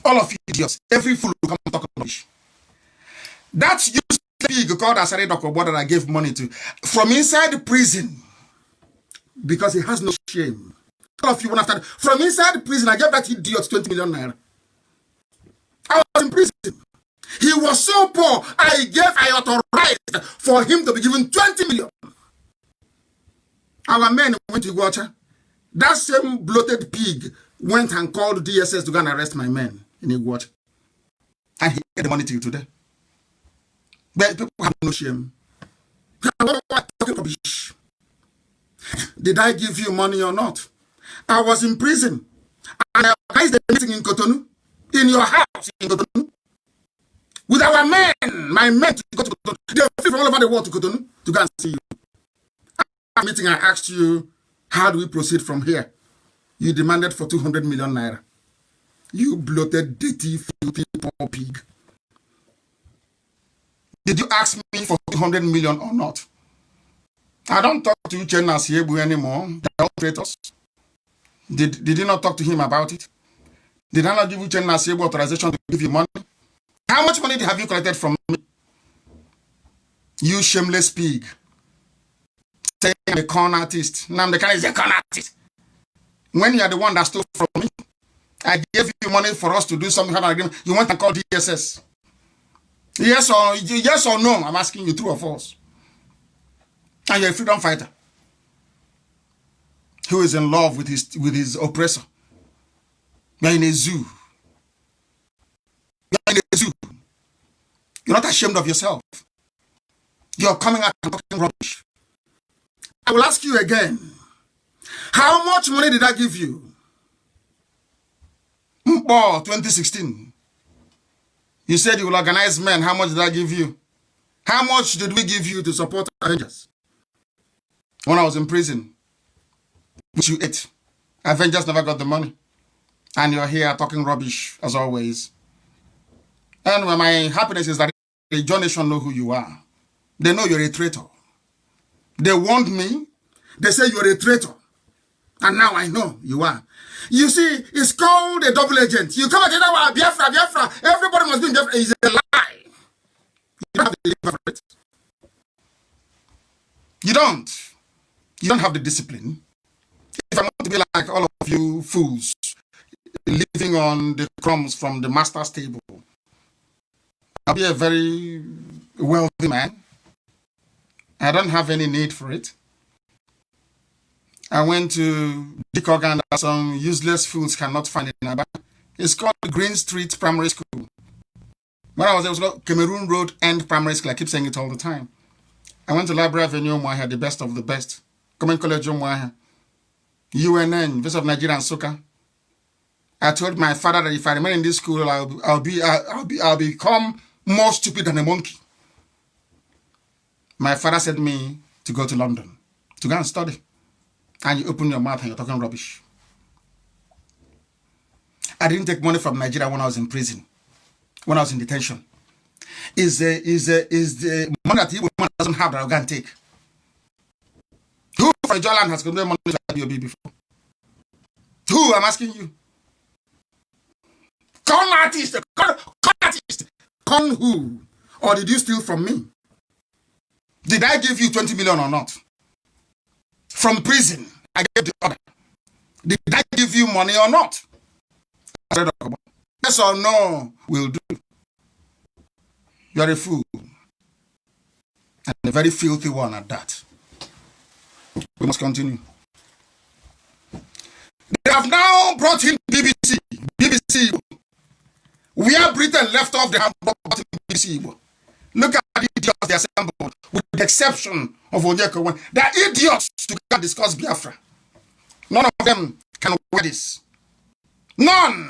All of you idiots. Every fool will come and talk rubbish. That's useless pig called Asari Dokobo that I gave money to from inside the prison because he has no shame. All of you after from inside the prison, I gave that idiot 20 million naira. I was in prison. He was so poor, I authorized for him to be given 20 million. Our men went to Iguacha. That same bloated pig went and called DSS to go and arrest my men in Iguacha. And he gave the money to you today. But people have no shame. Did I give you money or not? I was in prison. And I organized a meeting in Cotonou. In your house in Cotonou. With our men. My men to go to Cotonou. They flew from all over the world to Cotonou to go and see you. At the meeting, I asked you, how do we proceed from here? You demanded for 200 million naira. You bloated, dirty, filthy, poor pig. Did you ask me for 200 million or not? I don't talk to Uchenna Siebu anymore. They're all traitors. Did you not talk to him about it? Did I not give Uchenna Siebu authorization to give you money? How much money have you collected from me? You shameless pig. Saying I'm a con artist. Nnamdi Kanu is a con artist. When you are the one that stole from me, I gave you money for us to do something. You went and called DSS. Yes or no? I'm asking you, true or false? And you're a freedom fighter who is in love with his oppressor. You're in a zoo. You're in a zoo. You're not ashamed of yourself. You're coming out and talking rubbish. I will ask you again. How much money did I give you? 2016. You said you will organize men. How much did I give you? How much did we give you to support Avengers? When I was in prison, which you ate. Avengers never got the money. And you're here talking rubbish, as always. And my happiness is that the John Nation know who you are. They know you're a traitor. They warned me. They say you're a traitor. And now I know you are. You see, it's called a double agent. You come and tell me, Biafra. Everybody must be in Biafra. It's a lie. You don't have the liver for it. You don't. You don't have the discipline. If I want to be like all of you fools, living on the crumbs from the master's table, I'll be a very wealthy man. I don't have any need for it. I went to Dikogan that some useless fools cannot find in Aba. It's called Green Street Primary School. When I was there, it was called Cameroon Road End Primary School. I keep saying it all the time. I went to Library Avenue, Umuahia, the best of the best. Common College, Umuahia. UNN, Voice of Nigeria and Soka. I told my father that if I remain in this school, I'll become more stupid than a monkey. My father sent me to go to London to go and study. And you open your mouth and you're talking rubbish. I didn't take money from Nigeria when I was in prison, when I was in detention. Is the money that Igbo man doesn't have that I can take? Who from Joland has given money to IBOB before? Who? I'm asking you. Con artist, con artist. Con who? Or did you steal from me? Did I give you 20 million or not? From prison, I gave the order. Did I give you money or not? Yes or no will do. You are a fool. And a very filthy one at that. We must continue. They have now brought in BBC. BBC. Where Britain left off, they have brought in BBC. Look at the idiots they assembled, with the exception of Onyeka. They are idiots to discuss Biafra. None of them can wear this. None.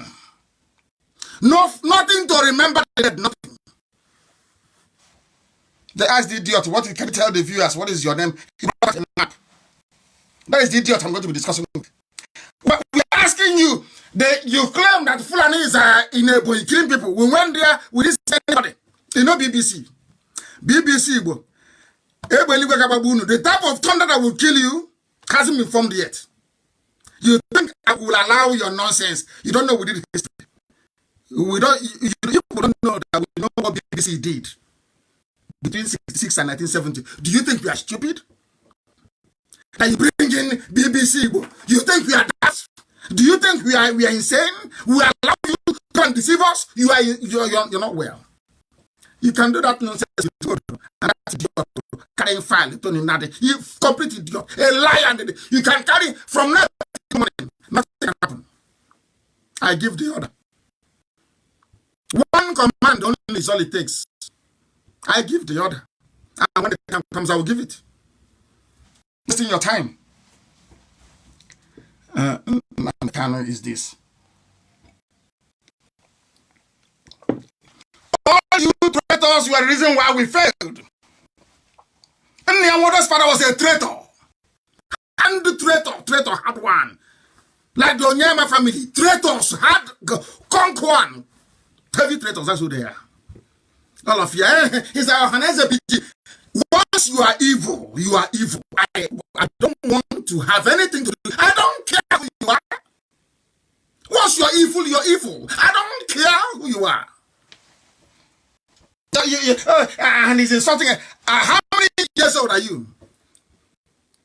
No, nothing to remember. Nothing. They asked the idiot, what can you tell the viewers? What is your name? That is the idiot I'm going to be discussing with. But we are asking you, you claim that Fulani is in a boy killing people. We went there, we didn't say anybody. You know BBC. BBC, the type of thunder that will kill you hasn't been formed yet. You think I will allow your nonsense? You don't know we did history. We don't, you don't know that we know what BBC did between 66 and 1970. Do you think we are stupid? That you bring in BBC? You think we are that? Do you think we are insane? We allow you to come and deceive us? You're not well. You can do that nonsense, and that's idiot. Carrying file, you complete idiot, a liar. You can carry from now to morning. Nothing can happen. I give the order. One command only is all it takes. I give the order. And when the time comes, I will give it. Wasting your time. Kanu is this. All you traitors were the reason why we failed. And your mother's father was a traitor. And the traitor had one. Like the Onyema family, traitors had conquered one. Heavy traitors, that's who they are. All of you. It's our PG. Once you are evil, you are evil. I don't want to have anything to do. I don't care who you are. Once you're evil. I don't care who you are. And he's insulting. How many years old are you?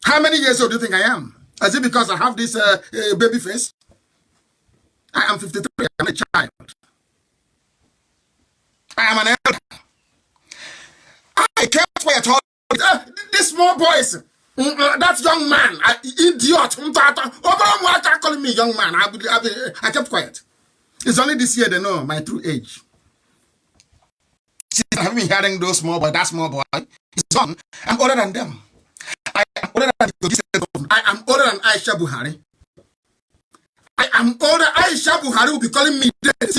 How many years old do you think I am? Is it because I have this baby face? I am 53. I'm a child. I am an elder. I kept quiet. This small boys, that young man, idiot, calling me young man. I kept quiet. It's only this year they know my true age. See, I've been hearing those small boy, that small boy. He's young. I'm older than them. I am older than I am older than Aisha Buhari. I am older. Aisha Buhari will be calling me dead.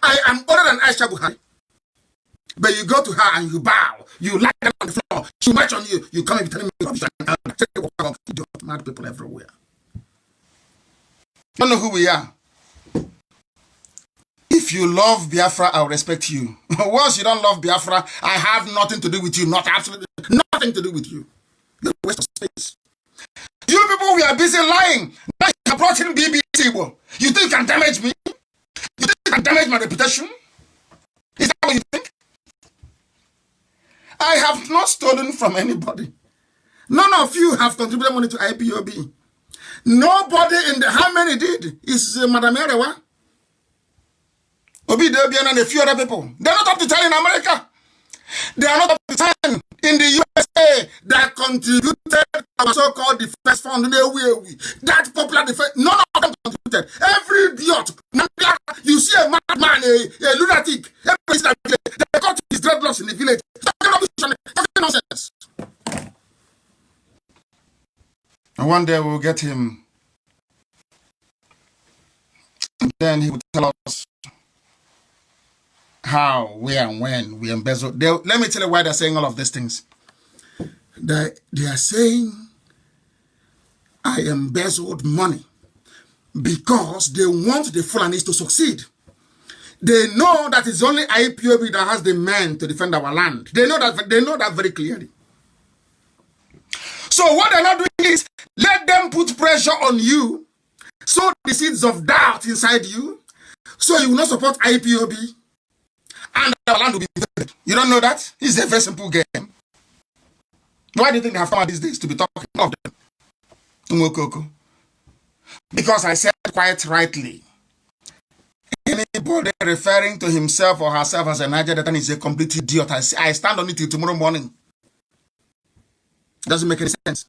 I am older than Aisha Buhari. But you go to her and you bow. You lie down on the floor. She march on you. You come and be telling me rubbish. Mad people everywhere. You don't know who we are. If you love Biafra, I'll respect you. Once you don't love Biafra, I have nothing to do with you. Not absolutely nothing to do with you. You're a waste of space. You people, we are busy lying. Now you brought in BBC. You think you can damage me? You think you can damage my reputation? Is that what you think? I have not stolen from anybody. None of you have contributed money to IPOB. Nobody in the... How many did? Is Madam Erewa? Obi Debian and a few other people. They're not up to 10 in America. They are not up to 10 in the USA that contributed to our so-called defense fund. That popular defense, none of them contributed. Every idiot, you see a madman, a lunatic, they got his dreadlocks in the village. Talking nonsense. And one day we'll get him. And then he will tell us how, where, and when we embezzle. Let me tell you why they're saying all of these things. They are saying I embezzled money because they want the Fulanis to succeed. They know that it's only IPOB that has the men to defend our land. They know that very clearly. So what they're not doing is let them put pressure on you, sow the seeds of doubt inside you, so you will not support IPOB, and our land will be defended. You don't know that? It's a very simple game. Why do you think they have come out these days to be talking of them? Because I said quite rightly, anybody referring to himself or herself as a Niger Delta is a complete idiot. I stand on it till tomorrow morning. Doesn't make any sense.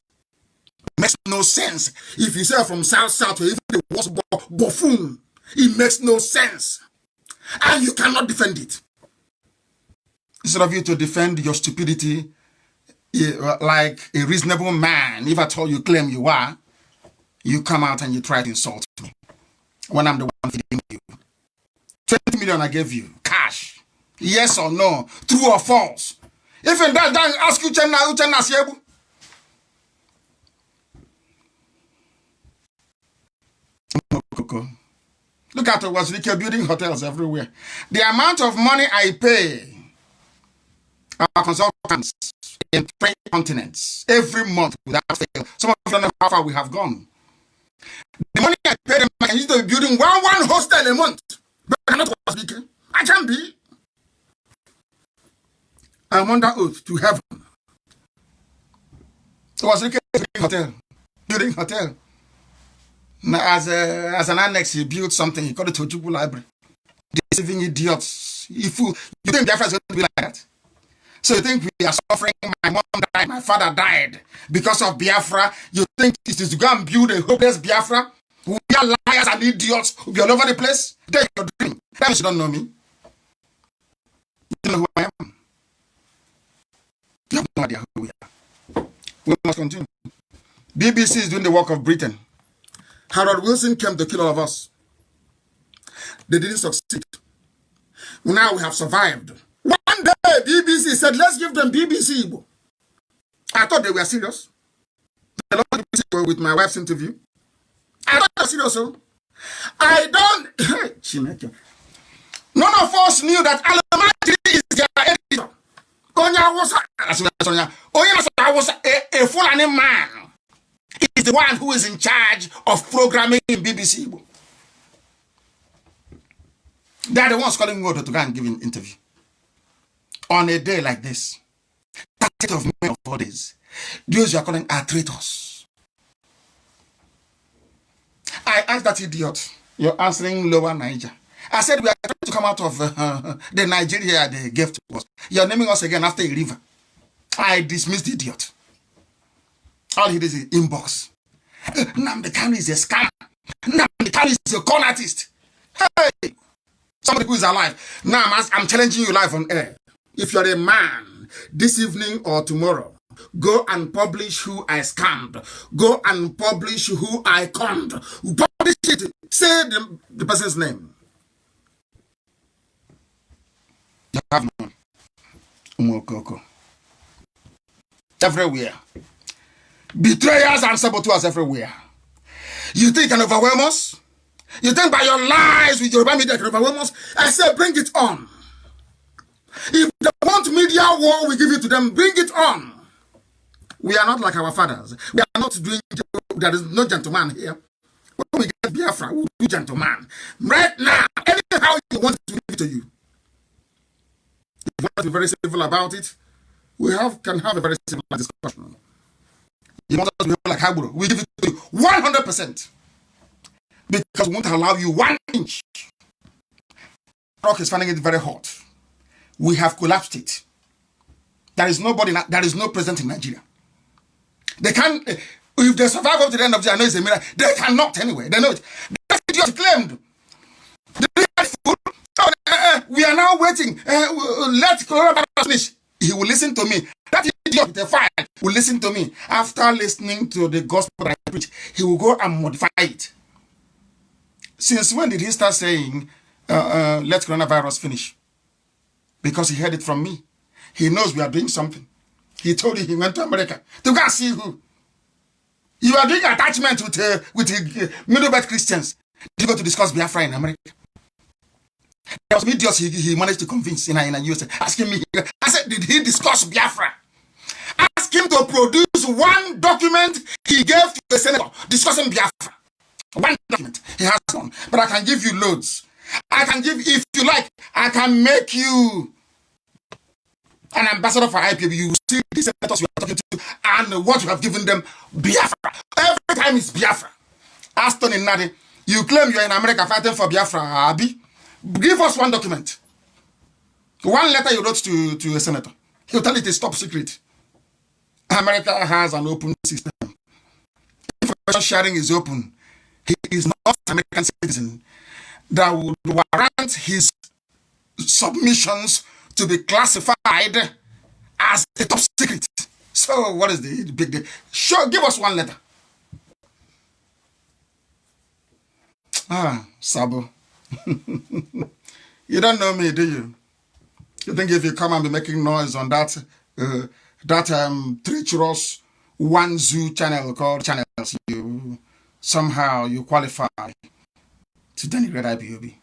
It makes no sense. If you say from South to even the worst buffoon, it makes no sense. And you cannot defend it. Instead of you to defend your stupidity like a reasonable man, if at all you claim you are, you come out and you try to insult me when I'm the one feeding you. 20 million I gave you, cash. Yes or no, true or false. If in that, then ask Uchenna Siebu. Look at Wazirike building hotels everywhere. The amount of money I pay our consultants in 3 continents every month without fail. Some of you don't know how far we have gone. The money I pay them, I can use to be building one hostel a month. But I cannot was speaking. I can be. I'm under oath to heaven. It was building hotel. Now, as an annex, he built something. He called it Ojukwu Library. Deceiving idiots. You think Biafra is going to be like that? So you think we are suffering? My mom died, my father died because of Biafra. You think it is to go and build a hopeless Biafra? We are liars and idiots. We'll be all over the place. That's your dream. That means you don't know me. You don't know who I am. You have no idea who we are. We must continue. BBC is doing the work of Britain. Harold Wilson came to kill all of us. They didn't succeed. Now we have survived. One day, BBC said, let's give them BBC. I thought they were serious. I love BBC with my wife's interview. I thought they were serious. So I don't... None of us knew that Alamati is their editor. A Fulani man is the one who is in charge of programming in BBC. They are the ones calling me to go and give an interview. On a day like this, 30th of May of 4 days, those you are calling are traitors. I asked that idiot, you're answering Lower Niger. I said, we are trying to come out of the Nigeria they gave to us. You're naming us again after a river. I dismissed the idiot. All he did is inbox. Nnamdi Kanu is a scam. Nnamdi Kanu is a con artist. Hey, somebody who is alive. Now I'm challenging you live on air. If you're a man, this evening or tomorrow, go and publish who I scammed. Go and publish who I conned. Publish it. Say the person's name. You have none. Umokoko. Everywhere. Betrayers and saboteurs everywhere. You think you can overwhelm us? You think by your lies with your media can overwhelm us? I say bring it on. If they want media war, we give it to them. Bring it on. We are not like our fathers. We are not doing, there is no gentleman here. When we get Biafra, we'll do gentleman. Right now, anyhow you want to give it to you. If you want to be very civil about it, we can have a very civil discussion. You want us to be like Haburo, we give it to you 100%. Because we won't allow you 1 inch. Rock is finding it very hot. We have collapsed it. There is nobody, there is no president in Nigeria. They can't, if they survive up to the end of the year, I know it's a miracle. They cannot anyway. They know it. That's idiot claimed. We are now waiting. Let coronavirus finish. He will listen to me. That idiot with a file will listen to me. After listening to the gospel I preach, he will go and modify it. Since when did he start saying, let coronavirus finish? Because he heard it from me. He knows we are doing something. He told you he went to America to go and see who. You are doing attachment with middle-birth Christians. They go to discuss Biafra in America. There was some idiots he managed to convince in the USA. Asking me, I said, did he discuss Biafra? Ask him to produce 1 document he gave to the senator discussing Biafra. 1 document. He has one. But I can give you loads. I can give, if you like, I can make you an ambassador for IPB. You will see the senators you are talking to and what you have given them, Biafra. Every time it's Biafra. Aston Nnamdi, you claim you are in America fighting for Biafra, Abi. Give us 1 document. 1 letter you wrote to a senator. He'll tell it is top secret. America has an open system. Information sharing is open. He is not an American citizen. That would warrant his submissions to be classified as a top secret. So what is the big deal? Sure, give us 1 letter. Sabo. You don't know me, do you? You think if you come and be making noise on that treacherous 1 zoo channel called Channels, you somehow you qualify to denigrate IPOB?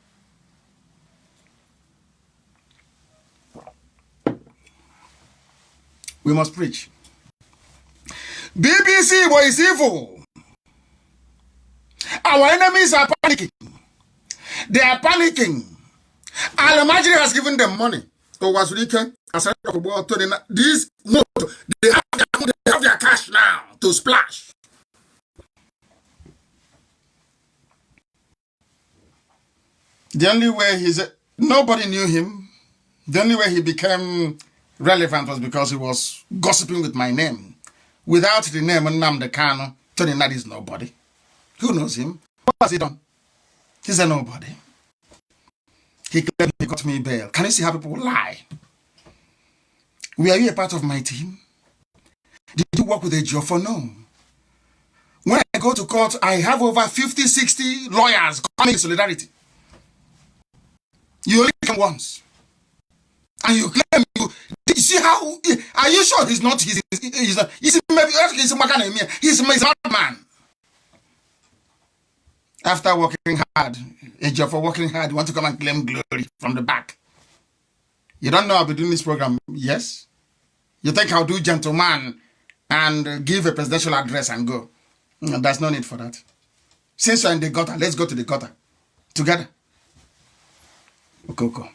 We must preach. BBC was evil. Our enemies are panicking. They are panicking. Al-Majri has given them money. Or was weekend? These no, they have their cash now to splash. The only way nobody knew him. The only way he became relevant was because he was gossiping with my name. Without the name Nnamdi Kanu, that is nobody. Who knows him? What has he done? He's a nobody. He claimed he got me bail. Can you see how people lie? Were you a part of my team? Did you work with AGITATORS? No. When I go to court, I have over 50, 60 lawyers coming in solidarity. You only come once. And you claim you see how, are you sure he's not, he's a madman. After working hard, for working hard, you want to come and claim glory from the back. You don't know I'll be doing this program, yes? You think I'll do gentleman and give a presidential address and go? No, there's no need for that. Since you're in the gutter, let's go to the gutter together. Okay.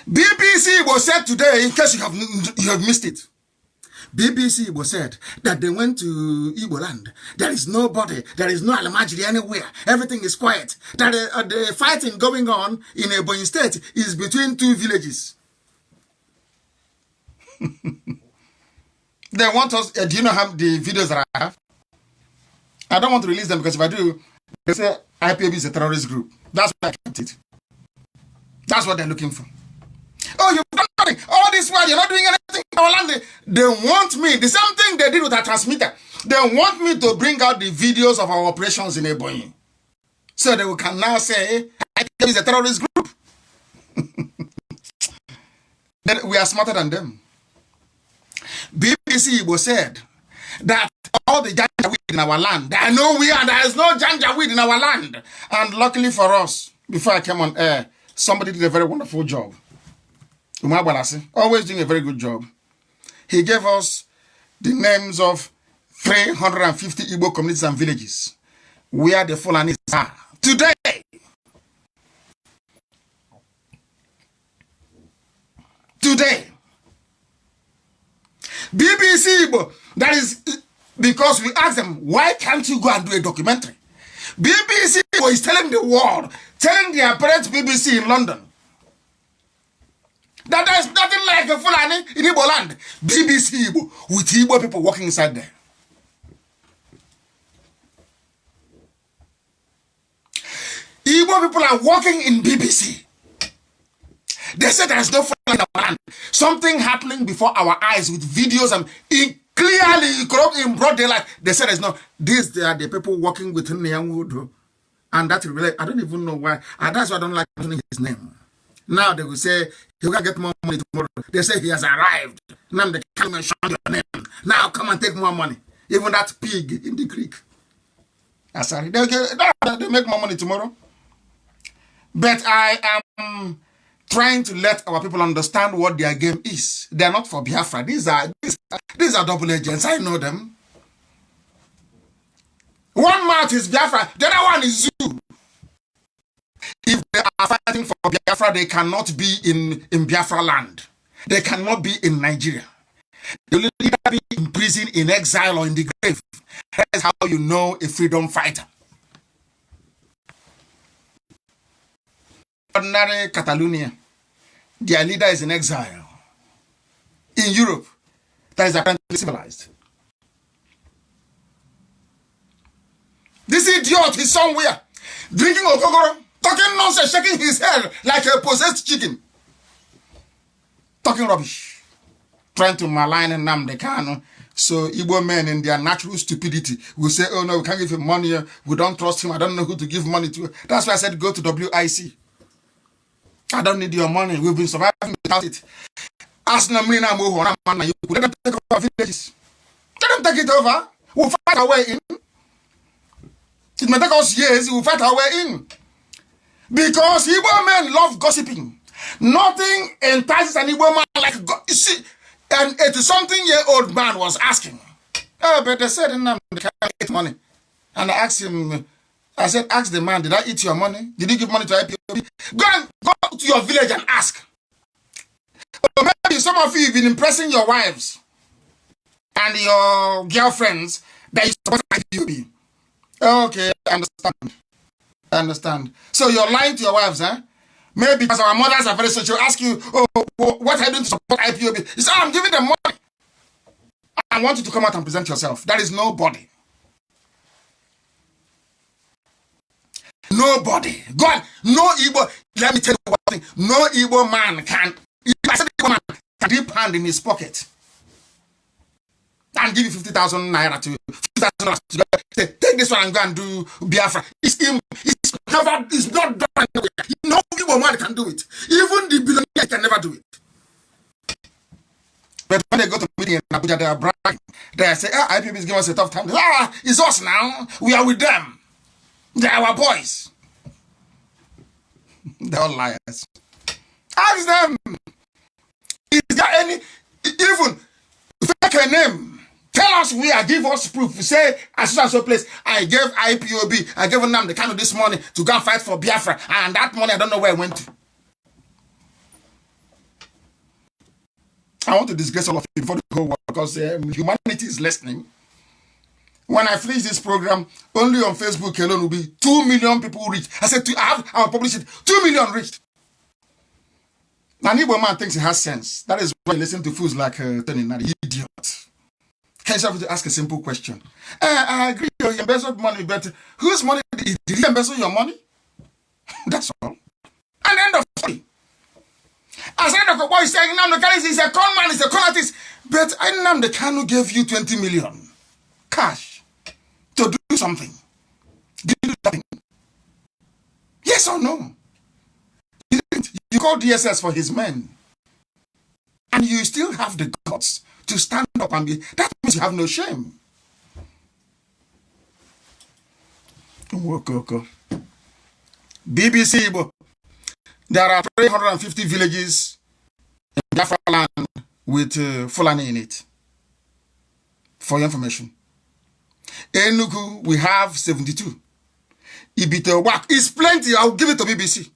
BBC was said today, in case you have missed it. BBC was said that they went to Igbo land. There is nobody. There is no Al-Majri anywhere. Everything is quiet. That the fighting going on in Ebonyi State is between two villages. They want us. Do you know how the videos that I have? I don't want to release them because if I do, they say IPOB is a terrorist group. That's why I kept it. That's what they're looking for. Oh, you've done nothing. All this while you're not doing anything in our land. They want me. The same thing they did with our transmitter. They want me to bring out the videos of our operations in Ebonyi. So they can now say, IPOB is a terrorist group. We are smarter than them. BBC was said that all the janjaweed in our land, there is no janjaweed in our land. And luckily for us, before I came on air, somebody did a very wonderful job. Umar Balasi, always doing a very good job. He gave us the names of 350 Igbo communities and villages where the Fulanis are today. BBC Igbo, that is because we asked them, why can't you go and do a documentary? BBC Igbo is telling the world, telling their parent BBC in London, that there's nothing like a Fulani in Igbo land. BBC Igbo, with Igbo people working inside there. Igbo people are working in BBC. They said there's no Fulani in our land. Something happening before our eyes with videos and clearly in broad daylight. They said there's no. These are the people working with Nnamdi. And that really, I don't even know why. And that's why I don't like his name. Now they will say, he will get more money tomorrow. They say he has arrived. Now they can't mention your name. Now come and take more money. Even that pig in the creek. Sorry. They make more money tomorrow. But I am trying to let our people understand what their game is. They are not for Biafra. These are double agents. I know them. One mouth is Biafra. The other one is you. If they are fighting for Biafra, they cannot be in Biafra land. They cannot be in Nigeria. They will either be in prison, in exile, or in the grave. That's how you know a freedom fighter. Ordinary Catalonia, their leader is in exile. In Europe, that is apparently civilized. This idiot is somewhere drinking okokoro, talking nonsense, shaking his head like a possessed chicken. Talking rubbish. Trying to malign Nnamdi Kanu. So Igbo men in their natural stupidity will say, oh no, we can't give him money. We don't trust him. I don't know who to give money to. That's why I said go to WIC. I don't need your money. We've been surviving without it. Ask Nnamdi Kanu. Let them take over villages. Let them take it over. We'll fight our way in. It may take us years. We'll fight our way in. Because Igbo men love gossiping. Nothing entices an Igbo man like gossip. You see, an 80-something-year-old man was asking, oh, but they said Nnamdi can't get money. And I asked him, I said, ask the man, did I eat your money? Did you give money to IPOB? Go to your village and ask. Or maybe some of you have been impressing your wives and your girlfriends that you support IPOB. Okay, I understand. So you're lying to your wives, eh? Maybe because our mothers are very social, ask you, oh, what are you doing to support IPOB? You say, I'm giving them money. I want you to come out and present yourself. There is nobody. Nobody. God, no Igbo, let me tell you one thing. No Igbo man can, I said Igbo man can dip hand in his pocket and give you 50,000 naira to 50,000 to say, take this one and go and do Biafra. It's not done anywhere. No Igbo man can do it. Even the billionaire can never do it. But when they go to meeting in Abuja, they are bragging. They say, IPB is giving us a tough time. It's us now. We are with them. They are our boys. They're all liars. Ask them. Is there any, even fake a name? Tell us where, give us proof. Say, as soon as so place, I gave IPOB, I gave Nnamdi Kanu this money to go and fight for Biafra. And that money, I don't know where it went to. I want to disgrace all of you before the whole world because humanity is listening. When I finish this program, only on Facebook alone will be 2 million people reached. I said, I'll publish it. 2 million reached. An Igbo man thinks he has sense. That is why I listen to fools like Tony, not idiot. Can you have to ask a simple question? I agree, you embezzled money, but whose money did he embezzle your money? That's all. And end of story. As I know, boy saying Nnamdi Kanu is a con man, he's a con artist. But Nnamdi Kanu gave you 20 million cash to do something. Did you do that? Yes or no? You didn't. You called DSS for his men. And you still have the guts to stand up and be. That means you have no shame. BBC Igbo. There are 350 villages in Biafra land with Fulani in it. For your information. Enugu, we have 72. Ibito Wak is plenty. I'll give it to BBC.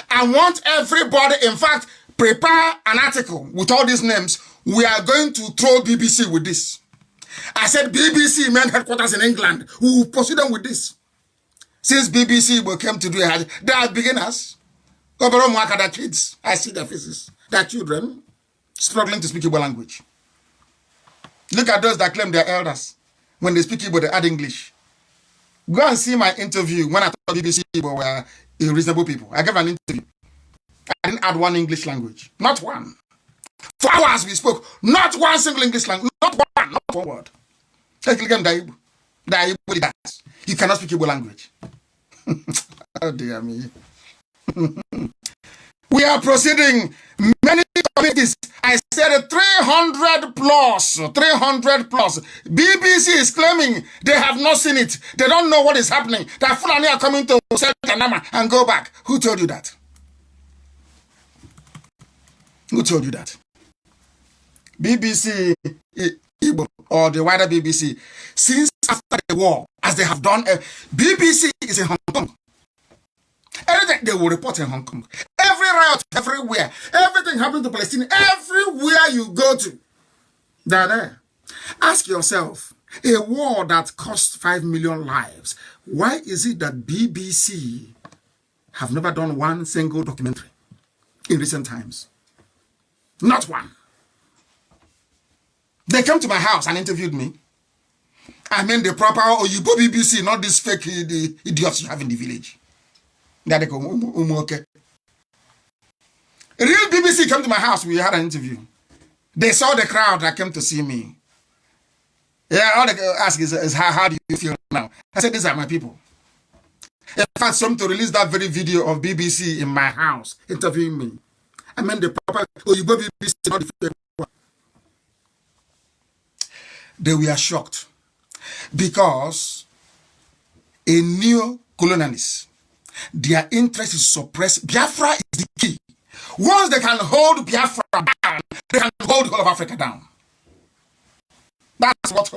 I want everybody, in fact, prepare an article with all these names. We are going to throw BBC with this. I said BBC main headquarters in England. We will pursue them with this. Since BBC came to do it, they are beginners. Their kids, I see their faces. Their children struggling to speak Igbo language. Look at those that claim they're elders. When they speak Igbo, they add English. Go and see my interview when I thought BBC Igbo were reasonable people. I gave an interview. I didn't add one English language. Not one. For hours we spoke. Not one single English language. Not one word. You cannot speak Igbo language. Oh dear me. We are proceeding. Many committees. I said 300 plus. BBC is claiming they have not seen it. They don't know what is happening. That Fulani are coming to sell Kanama and go back. Who told you that? Who told you that? BBC Igbo or the wider BBC, since after the war, as they have done, BBC is in Hong Kong. Everything they will report in Hong Kong. Every riot, everywhere. Everything happening to Palestine, everywhere you go to, they're there. Ask yourself, a war that cost 5 million lives, why is it that BBC have never done one single documentary in recent times? Not one. They came to my house and interviewed me. I mean the proper Oyibo BBC, not this fake idiots you have in the village. They go, okay. Real BBC came to my house. We had an interview. They saw the crowd that came to see me. Yeah, all they ask is how do you feel now? I said, these are my people. In fact, some to release that very video of BBC in my house interviewing me. I mean the proper Oyibo BBC, not the fake one. They were shocked because a neo-colonialist, their interest is to suppress. Biafra is the key. Once they can hold Biafra down, they can hold the whole of Africa down. That's what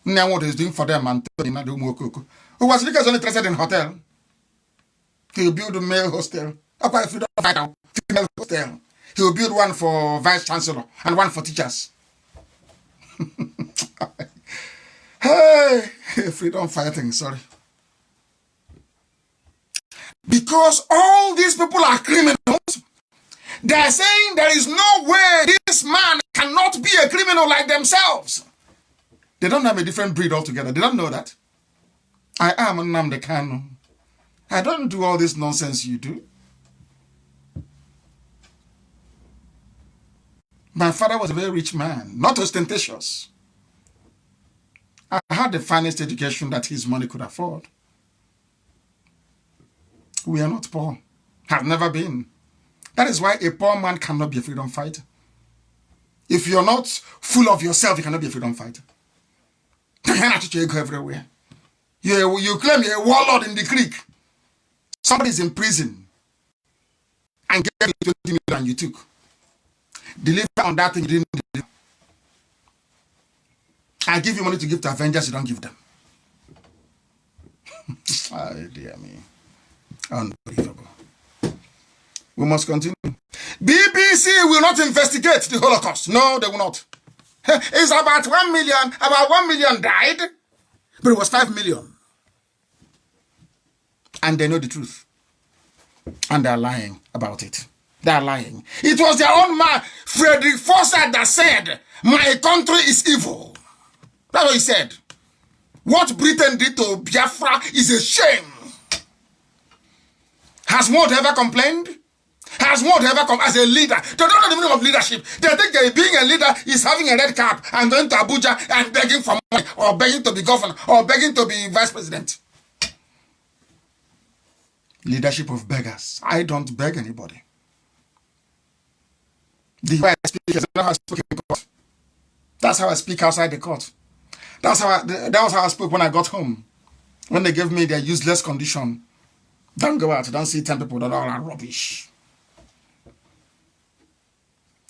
Nnamdi is doing for them. And Who was only interested in hotel. He will build a male hostel. Up freedom fighter, female hostel. He will build one for vice chancellor and one for teachers. Hey, freedom fighting, sorry. Because all these people are criminals, they are saying there is no way this man cannot be a criminal like themselves. They don't have a different breed altogether. They don't know that. I am Nnamdi Kanu. I don't do all this nonsense you do. My father was a very rich man, not ostentatious. I had the finest education that his money could afford. We are not poor. Have never been. That is why a poor man cannot be a freedom fighter. If you're not full of yourself, you cannot be a freedom fighter. You go everywhere. You claim you're a warlord in the creek. Somebody is in prison and gave you 20 million you took. Deliver on that thing you didn't deliver. I give you money to give to Avengers, you don't give them. Oh, dear me. Unbelievable. We must continue. BBC will not investigate the Holocaust. No, they will not. It's about 1 million. About 1 million died, but it was 5 million. And they know the truth. And they're lying about it. They're lying. It was their own man, Frederick Forsyth, that said, my country is evil. That's what he said. What Britain did to Biafra is a shame. Has Maud ever complained? Has Maud ever come as a leader? They don't know the meaning of leadership. They think that being a leader is having a red cap and going to Abuja and begging for money, or begging to be governor, or begging to be vice president. Leadership of beggars. I don't beg anybody. The way I speak is not how I speak in court. That's how I speak outside the court. That was how I spoke when I got home. When they gave me their useless condition. Don't go out. Don't see 10 people that are all rubbish.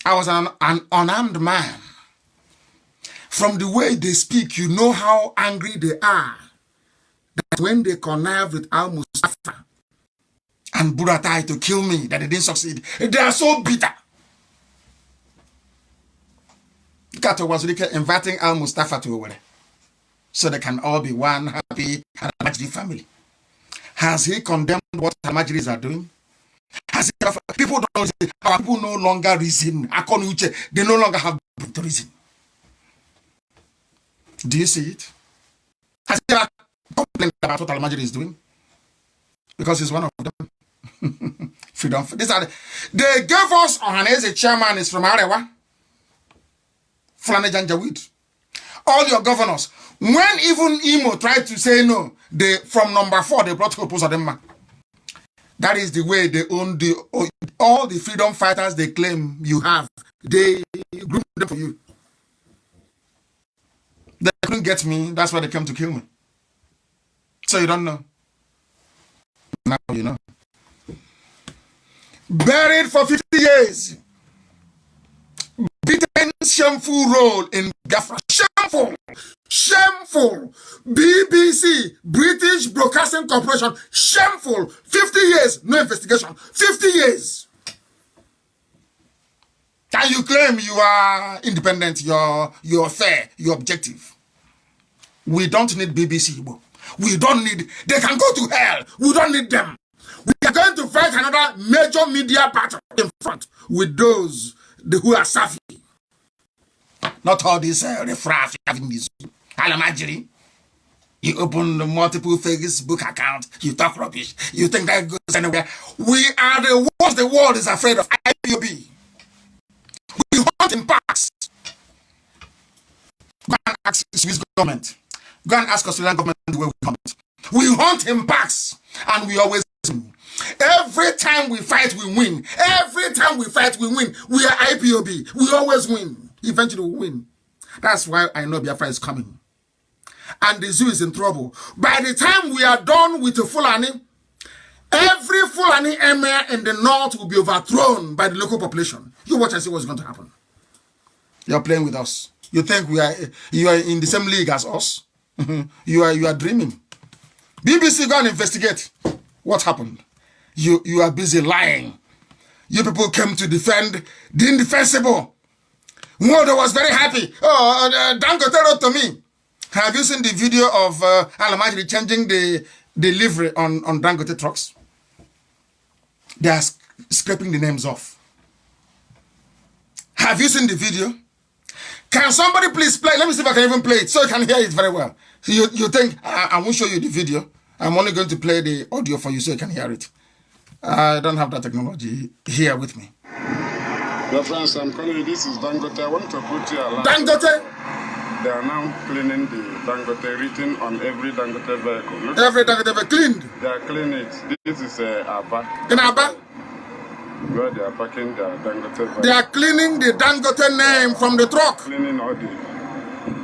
I was an unarmed man. From the way they speak, you know how angry they are. That when they connived with Al-Mustafa and Buratai to kill me, that they didn't succeed. They are so bitter. Kato was inviting Al-Mustafa to Owerri, so they can all be one happy Al-Majri family. Has he condemned what Al-Majris are doing? Has he, people don't say, our people no longer reason. They no longer have reason. Do you see it? Has he ever complained about what Al-Majri is doing? Because he's one of them. Freedom. They gave us Ohaneze chairman is from Arewa. Fulani Janjaweed. All your governors. When even Imo tried to say no, from number 4, they brought Hope Uzodimma. That is the way they own all the freedom fighters they claim you have. They group them for you. They couldn't get me. That's why they came to kill me. So you don't know. Now you know. Buried for 50 years. Britain's shameful role in Biafra. Shameful. Shameful. BBC, British Broadcasting Corporation. Shameful. 50 years. No investigation. 50 years. And you claim you are independent, you're fair, you're objective. We don't need BBC. We don't need, they can go to hell. We don't need them. We are going to fight another major media battle in front with those who are savvy. Not all these refraff having this. Al-Majri, you open multiple Facebook accounts, you talk rubbish, you think that goes anywhere. We are the ones the world is afraid of. IPOB. We hunt in parks. Go and ask the Swiss government. Go and ask Australian government the way we hunt. We hunt in parks and we always win. Every time we fight, we win. Every time we fight, we win. We are IPOB. We always win. Eventually we win. That's why I know Biafra is coming. And the zoo is in trouble. By the time we are done with the Fulani, every Fulani emir in the north will be overthrown by the local population. You watch and see what's going to happen. You're playing with us. You think you are in the same league as us? You are dreaming. BBC, go and investigate what happened. You are busy lying. You people came to defend the indefensible. Mwodo was very happy. Dangote wrote to me. Have you seen the video of Alamajiri changing the livery on Dangote trucks? They are scraping the names off. Have you seen the video? Can somebody please play? Let me see if I can even play it so you can hear it very well. So you think I won't show you the video. I'm only going to play the audio for you so you can hear it. I don't have that technology here with me. Your friends, I'm calling you. This is Dangote. I want to put you alert. Dangote? They are now cleaning the Dangote written on every Dangote vehicle. Look, every Dangote vehicle cleaned? They are cleaning it. This is Abba. In Abba? Where they are packing their Dangote vehicle. They are cleaning the Dangote name from the truck. Cleaning all the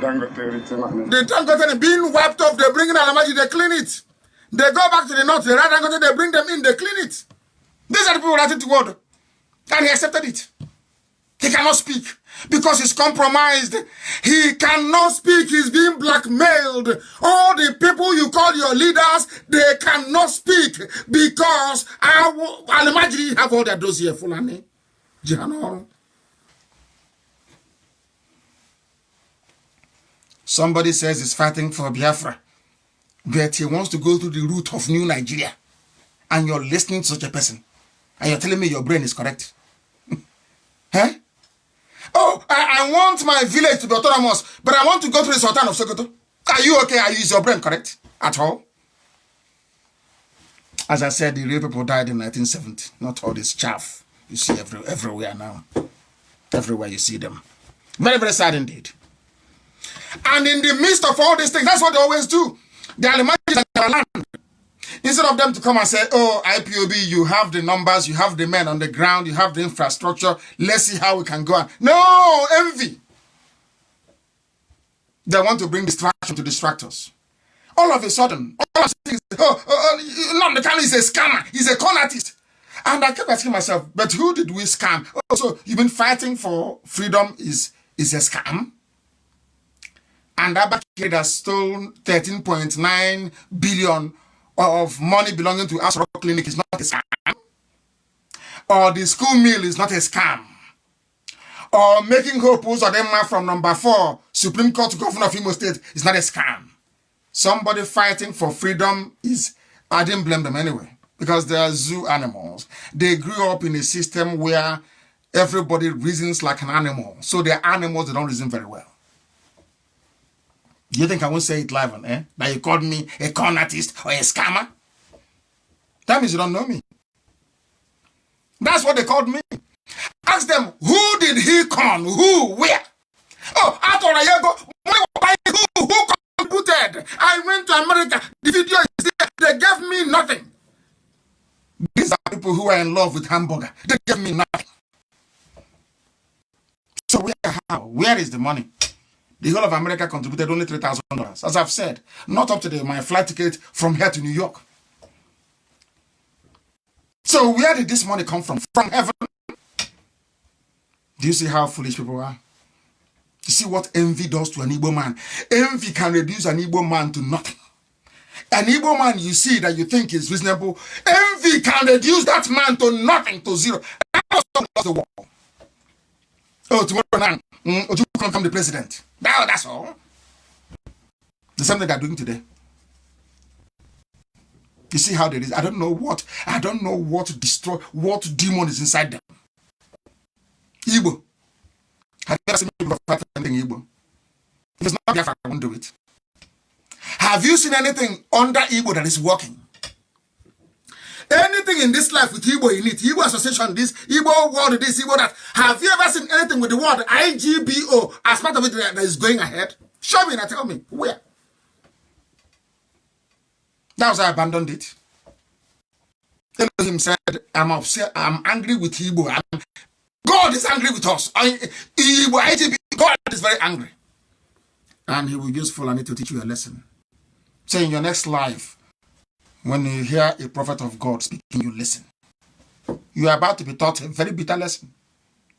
Dangote written on it. The Dangote being wiped off, they bring in Alamaji, they clean it. They go back to the north, they write Dangote, they bring them in, they clean it. These are the people writing to word. And he accepted it. He cannot speak because he's compromised. He cannot speak. He's being blackmailed. All the people you call your leaders, they cannot speak because I'll imagine you have all their dossier Fulani. Somebody says he's fighting for Biafra, but he wants to go to the root of New Nigeria. And you're listening to such a person. And you're telling me your brain is correct. Huh? Oh, I want my village to be autonomous, but I want to go to the Sultan of Sokoto. Are you okay? Is your brain correct at all? As I said, the real people died in 1970. Not all this chaff you see everywhere now. Everywhere you see them. Very, very sad indeed. And in the midst of all these things, that's what they always do. They are the land. Instead of them to come and say, oh, IPOB, you have the numbers, you have the men on the ground, you have the infrastructure, let's see how we can go on. No, envy. They want to bring distraction to distract us. All of a sudden, all I'm saying is, Nnamdi Kanu is a scammer, he's a con artist. And I kept asking myself, but who did we scam? Oh, so you've been fighting for freedom is a scam? And that kid has stolen 13.9 billion of money belonging to Asrock Clinic is not a scam, or the school meal is not a scam, or making Hope Uzodinma from number 4 Supreme Court Governor of Imo State is not a scam. Somebody fighting for freedom is, I didn't blame them anyway, because they are zoo animals. They grew up in a system where everybody reasons like an animal, so they're animals, they don't reason very well. Do you think I won't say it live on air? That you called me a con artist or a scammer? That means you don't know me. That's what they called me. Ask them, who did he con? Who? Where? Oh, after a year ago, who contributed? I went to America. The video is there. They gave me nothing. These are people who are in love with hamburger. They gave me nothing. So where is the money? The whole of America contributed only $3,000. As I've said, not up to my flight ticket from here to New York. So where did this money come from? From heaven? Do you see how foolish people are? You see what envy does to an Igbo man? Envy can reduce an Igbo man to nothing. An Igbo man you see that you think is reasonable, envy can reduce that man to nothing, to zero. That's the war. Oh, tomorrow now, Oju can become the president. That's all. The same thing they're doing today. You see how there is. I don't know what to destroy, what demon is inside them. Igbo. Have you ever seen people fight anything Igbo? If it's not Biafra, I won't do it. Have you seen anything under Igbo that is working? Anything in this life with Igbo in it, Igbo association, this, Igbo world, this, Igbo that. Have you ever seen anything with the word IGBO as part of it that is going ahead? Show me and tell me where. That was I abandoned it. Elohim said, I'm upset, I'm angry with Igbo. God is angry with us. Igbo, IGB, God is very angry. And he will use Fulani to teach you a lesson. Say in your next life, when you hear a prophet of God speaking, you listen. You are about to be taught a very bitter lesson.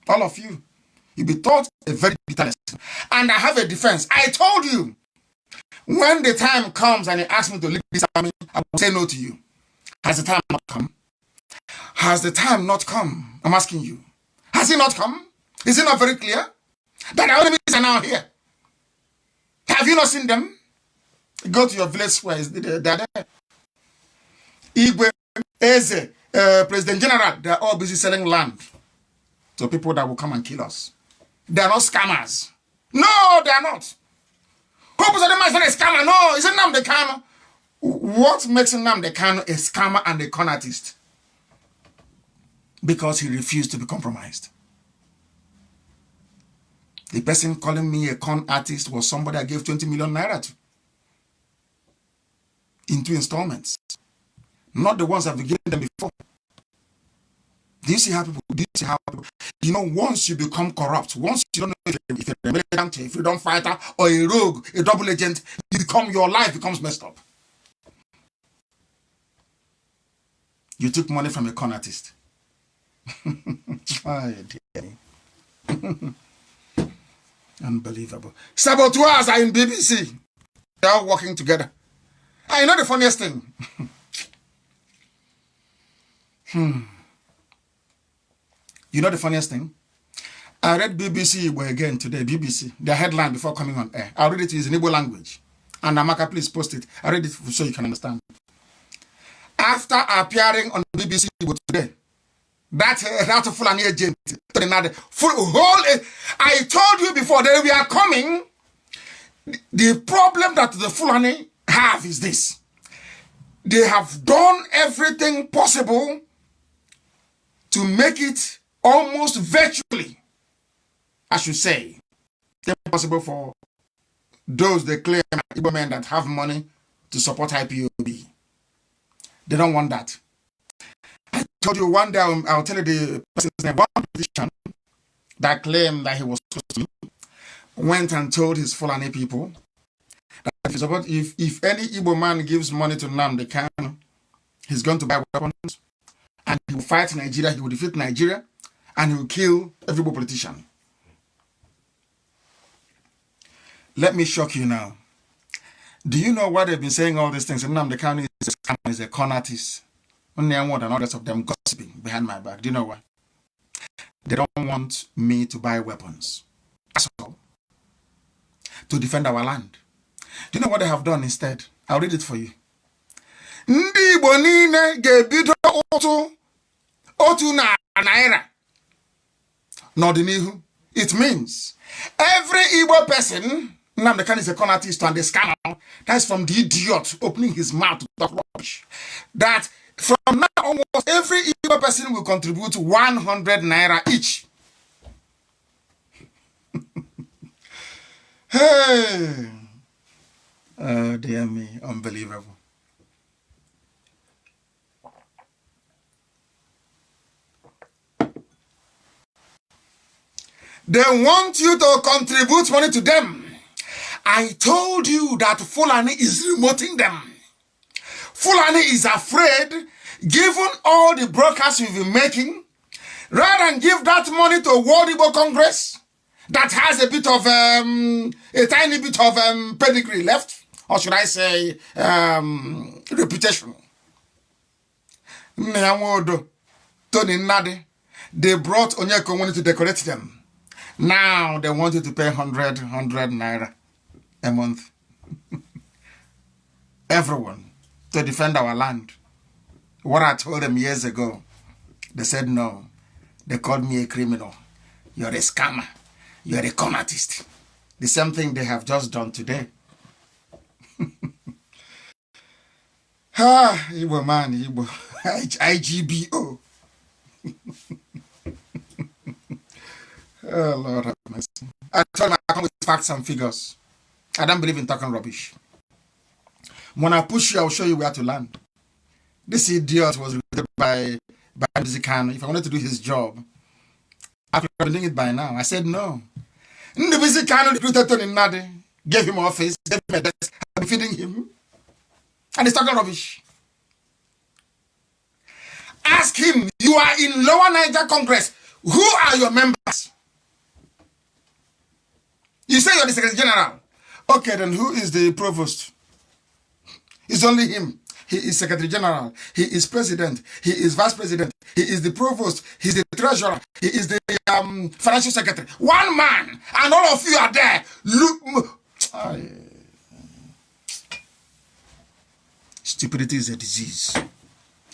All of you. You'll be taught a very bitter lesson. And I have a defense. I told you When the time comes and he asks me to lead this army, I will say no to you. Has the time not come? Has the time not come? I'm asking you. Has it not come? Is it not very clear that our enemies are now here? Have you not seen them? Go to your village square. They're there. Igwe, Eze, President General, they're all busy selling land to people that will come and kill us. They're not scammers. No, they're not. Hope is a scammer. No, it's Nnamdi Kanu. What makes Nnamdi Kanu a scammer and a con artist? Because he refused to be compromised. The person calling me a con artist was somebody I gave 20 million naira to. In 2 installments. Not the ones I've given them before. Do you see how people, you know, once you become corrupt, once you don't know if you're a militant, a freedom fighter, or a rogue, a double agent, your life becomes messed up. You took money from a con artist. Oh, dear. Unbelievable. Saboteurs are in BBC. They're all working together. And you know the funniest thing? You know the funniest thing? I read BBC again today, BBC, their headline before coming on air. I'll read it in Igbo language. And Amaka, please post it. I read it so you can understand. After appearing on BBC today, that Fulani agent, I told you before that we are coming. The problem that the Fulani have is this. They have done everything possible to make it almost virtually, I should say, impossible for those they claim Igbo men that have money to support IPOB. They don't want that. I told you one day, I'll tell you the person's name. One politician that claimed that he was supposed to went and told his Fulani people that if any Igbo man gives money to Nnamdi Kanu, he's going to buy weapons and he will fight Nigeria, he will defeat Nigeria, and he will kill every politician. Let me shock you now. Do you know why they've been saying all these things? Nnamdi Kanu is a con artist. Only I want and others of them gossiping behind my back. Do you know why? They don't want me to buy weapons. That's all. To defend our land. Do you know what they have done instead? I'll read it for you. Ndị Igbo niile ga-ebido otu naira n'ọdịnihu. It means every Igbo person, Nnamdi Kanu is a con artist and a scammer. That's from the idiot opening his mouth to talk rubbish. That from now onwards, every Igbo person will contribute 100 naira each. Hey. Oh, dear me. Unbelievable. They want you to contribute money to them. I told you that Fulani is remoting them. Fulani is afraid, given all the brokers we've been making, rather than give that money to World Igbo Congress that has a bit of, a tiny bit of pedigree left, or should I say, reputation. Tony Nnamdi, they brought Onyeko money to decorate them. Now they want you to pay 100 naira a month. Everyone, to defend our land. What I told them years ago, they said no. They called me a criminal. You're a scammer. You're a con artist. The same thing they have just done today. Igbo man, Igbo. IGBO. Oh, Lord have mercy. I told them I come with facts and figures. I don't believe in talking rubbish. When I push you, I'll show you where to land. This idiot was recruited by Kanu. If I wanted to do his job, I could have been doing it by now. I said no. Nnamdi Kanu recruited Tony Nnamdi, gave him office, gave him a desk, I've been feeding him. And he's talking rubbish. Ask him, you are in Lower Niger Congress. Who are your members? You say you're the Secretary General. Okay, then who is the provost? It's only him. He is Secretary General. He is President. He is Vice President. He is the Provost. He's the Treasurer. He is the Financial Secretary. One man, and all of you are there. Look, stupidity is a disease,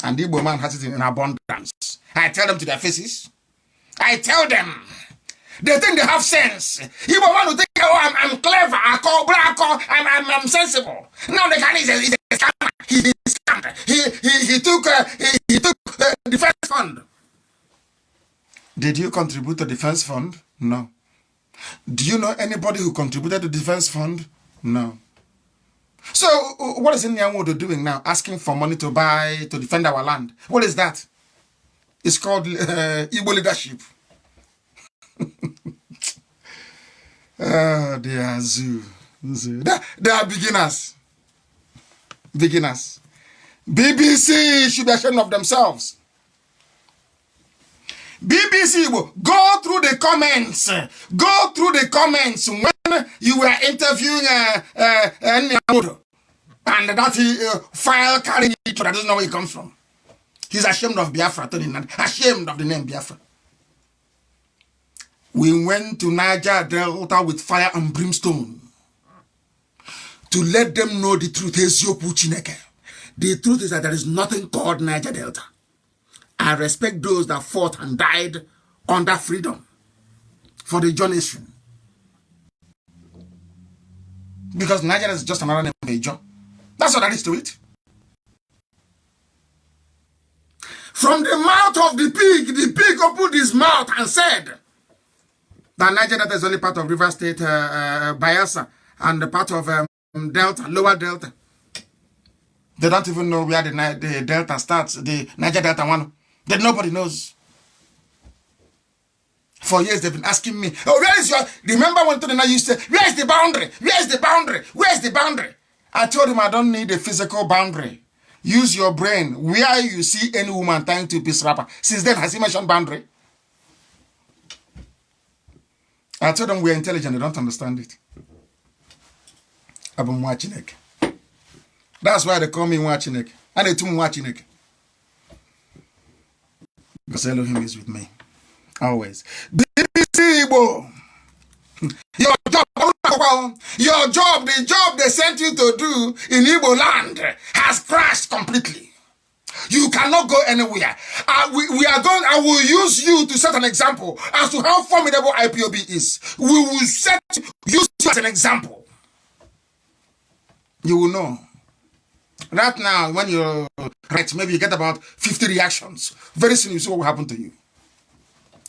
and the Igbo man has it in abundance. I tell them to their faces. I tell them. They think they have sense. Igbo man will think, oh, I'm clever. I'm sensible. Now the guy is a scammer. He scammed. He took the defense fund. Did you contribute to the defense fund? No. Do you know anybody who contributed to the defense fund? No. So what is Nyamudo doing now? Asking for money to defend our land. What is that? It's called Igbo leadership. They are zoo. They are beginners. Beginners. BBC should be ashamed of themselves. BBC will go through the comments. Go through the comments when you were interviewing Nnamdi, and that file carrying it that doesn't know where it comes from. He's ashamed of Biafra, ashamed of the name Biafra. We went to Niger Delta with fire and brimstone to let them know the truth. The truth is that there is nothing called Niger Delta. I respect those that fought and died under freedom for the nation. Because Niger is just another name for a job. That's what there is to it. From the mouth of the pig opened his mouth and said that Niger Delta is only part of River State, Bayelsa, and the part of Delta, Lower Delta. They don't even know where the Delta starts, the Niger Delta one. That nobody knows. For years they've been asking me, oh, where is your... Remember when Tony used to say, where is the boundary? Where is the boundary? Where is the boundary? I told him I don't need a physical boundary. Use your brain. Where you see any woman tying to a peace wrapper. Since then, has he mentioned boundary? I told them we're intelligent, they don't understand it. I've been watching it. That's why they call me watching it. And they too watching it. Because Elohim is with me. Always. BBC Igbo. Your job, the job they sent you to do in Igbo land has crashed completely. You cannot go anywhere. I will use you to set an example as to how formidable IPOB is. We will use you as an example. You will know. Right now, when you write, maybe you get about 50 reactions. Very soon you see what will happen to you.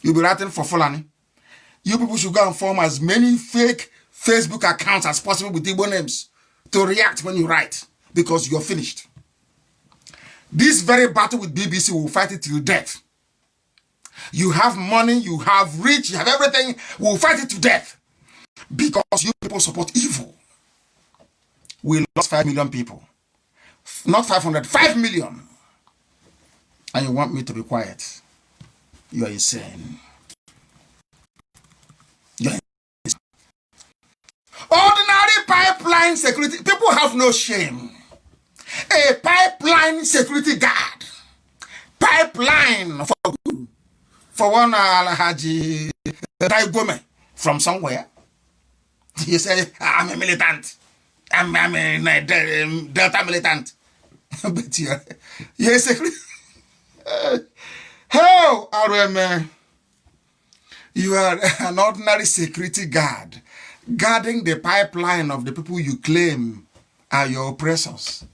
You'll be writing for Fulani. You people should go and form as many fake Facebook accounts as possible with Igbo names to react when you write, because you're finished. This very battle with BBC will fight it till death. You have money, you have rich, you have everything. We'll fight it to death because you people support evil. We lost 5 million people. Not 500, 5 million. And you want me to be quiet. You are insane. You are insane. Ordinary pipeline security. People have no shame. A pipeline security guard. Pipeline for one Alhaji Daigome from somewhere. You say, I'm a militant. I'm a Delta militant. But you're a security. How are you are an ordinary security guard guarding the pipeline of the people you claim are your oppressors.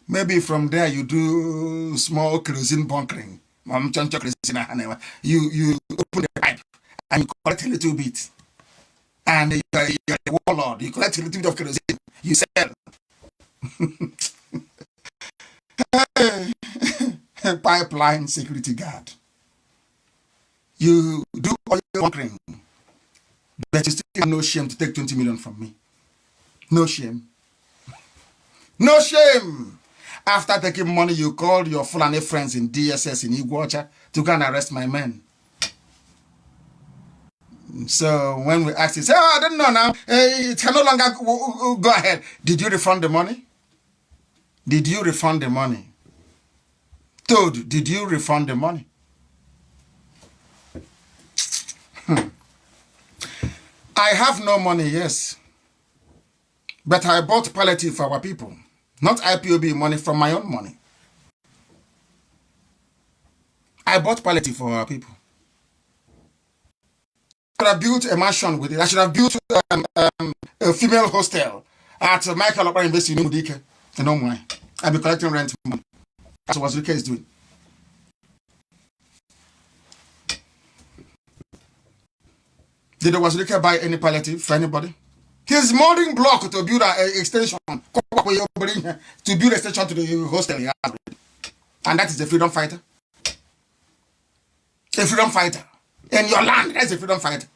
Maybe from there you do small kerosene bunkering. You open the pipe and you collect a little bit. And you're a warlord. You collect a little bit of kerosene. You sell. Pipeline security guard. You do oil bunkering. But you still have no shame to take 20 million from me. No shame. No shame. After taking money, you called your Fulani friends in DSS in Iguacha to go and arrest my men. So when we asked, he said, oh, I don't know now. It can no longer go ahead. Did you refund the money? Did you refund the money? Toad, did you refund the money? I have no money, yes. But I bought palliative for our people. Not IPOB money, from my own money. I bought palliative for our people. I should have built a mansion with it. I should have built a female hostel at Michael Opera University in Udike. You know why? I'll be collecting rent money. That's what Wazirike is doing. Did Wazirike buy any palliative for anybody? His molding block to build an extension, to build extension to the hostel. And that is a freedom fighter. A freedom fighter. In your land, that's a freedom fighter.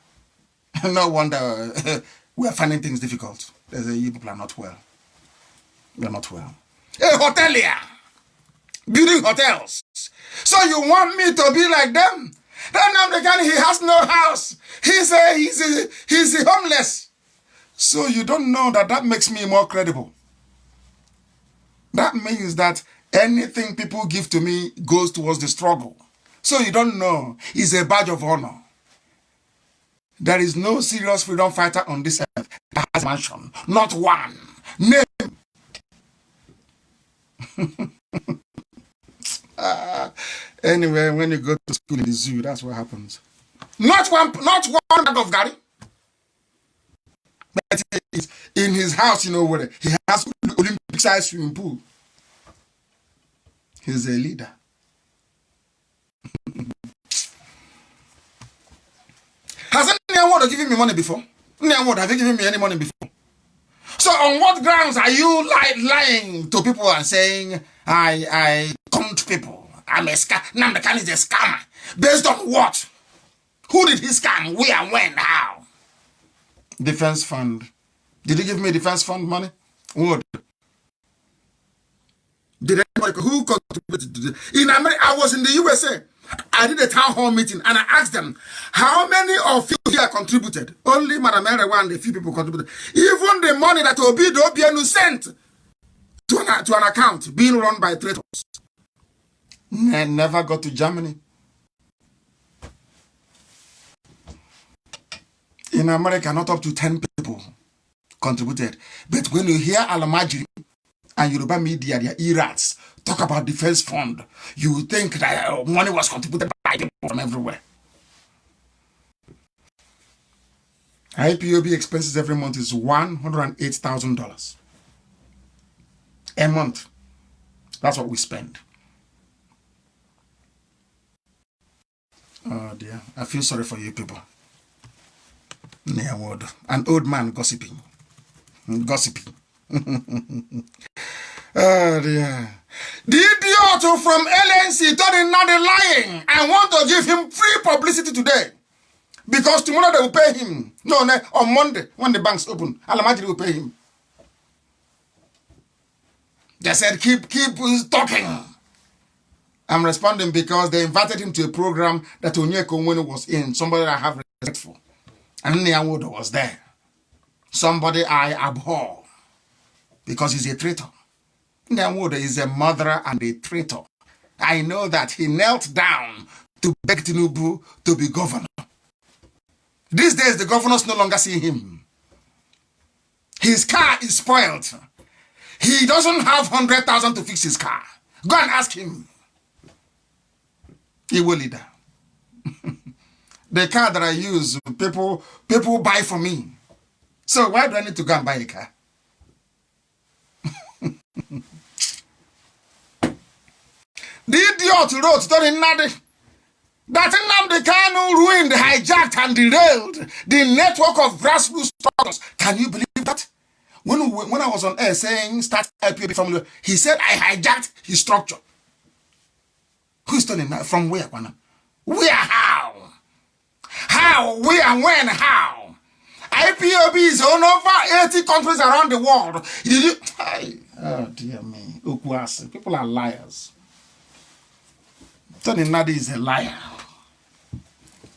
No wonder we are finding things difficult. You people are not well. You're not well. A hotelier. Building hotels. So you want me to be like them? That Nnamdi, he has no house. He's homeless. So you don't know that makes me more credible. That means that anything people give to me goes towards the struggle. So you don't know. It's a badge of honor. There is no serious freedom fighter on this earth that has a mansion. Not one. Name. Anyway, when you go to school in the zoo, that's what happens. Not one bag of Gary. But in his house, you know what? He has Olympic-sized swimming pool. He's a leader. Has anyone given me money before? Anyone have you given me any money before? So on what grounds are you lying to people and saying I count people? I'm a scam. Nnamdi is a scammer. Based on what? Who did he scam? Where, when, how? Defense fund. Did you give me defense fund money? What? Did anybody who contributed to this? In America, I was in the USA. I did a town hall meeting and I asked them, how many of you here contributed? Only Madam Erewa and a few people contributed. Even the money that Obianu sent to an account being run by Traitors never got to Germany. In America, not up to 10 people contributed. But when you hear Alamajiri and Yoruba media, their E-rats, talk about defense fund, you think that money was contributed by people from everywhere. IPOB expenses every month is $108,000 a month. That's what we spend. Oh dear, I feel sorry for you people. An old man gossiping. Gossiping. Oh dear. The idiot from LNC told him not lying. I want to give him free publicity today. Because tomorrow they will pay him. No, on Monday, when the banks open, Alamajiri will pay him. They said, keep talking. I'm responding because they invited him to a program that Onyeka Onwenu was in. Somebody I have respect for. And Nyawodo was there. Somebody I abhor. Because he's a traitor. Nyawodo is a murderer and a traitor. I know that he knelt down to beg Tinubu to be governor. These days, the governors no longer see him. His car is spoiled. He doesn't have 100,000 to fix his car. Go and ask him. He will leader. The car that I use, people buy for me. So why do I need to go and buy a car? The idiot wrote that Nnamdi Kanu ruined, hijacked, and derailed the network of grassroots struggles. Can you believe that? When I was on air saying start IPOB family, he said I hijacked his structure. Who's telling that? From where? Where? How? How? Where? When? How? IPOB is on over 80 countries around the world. Oh dear me. People are liars. Tony Nnamdi is a liar.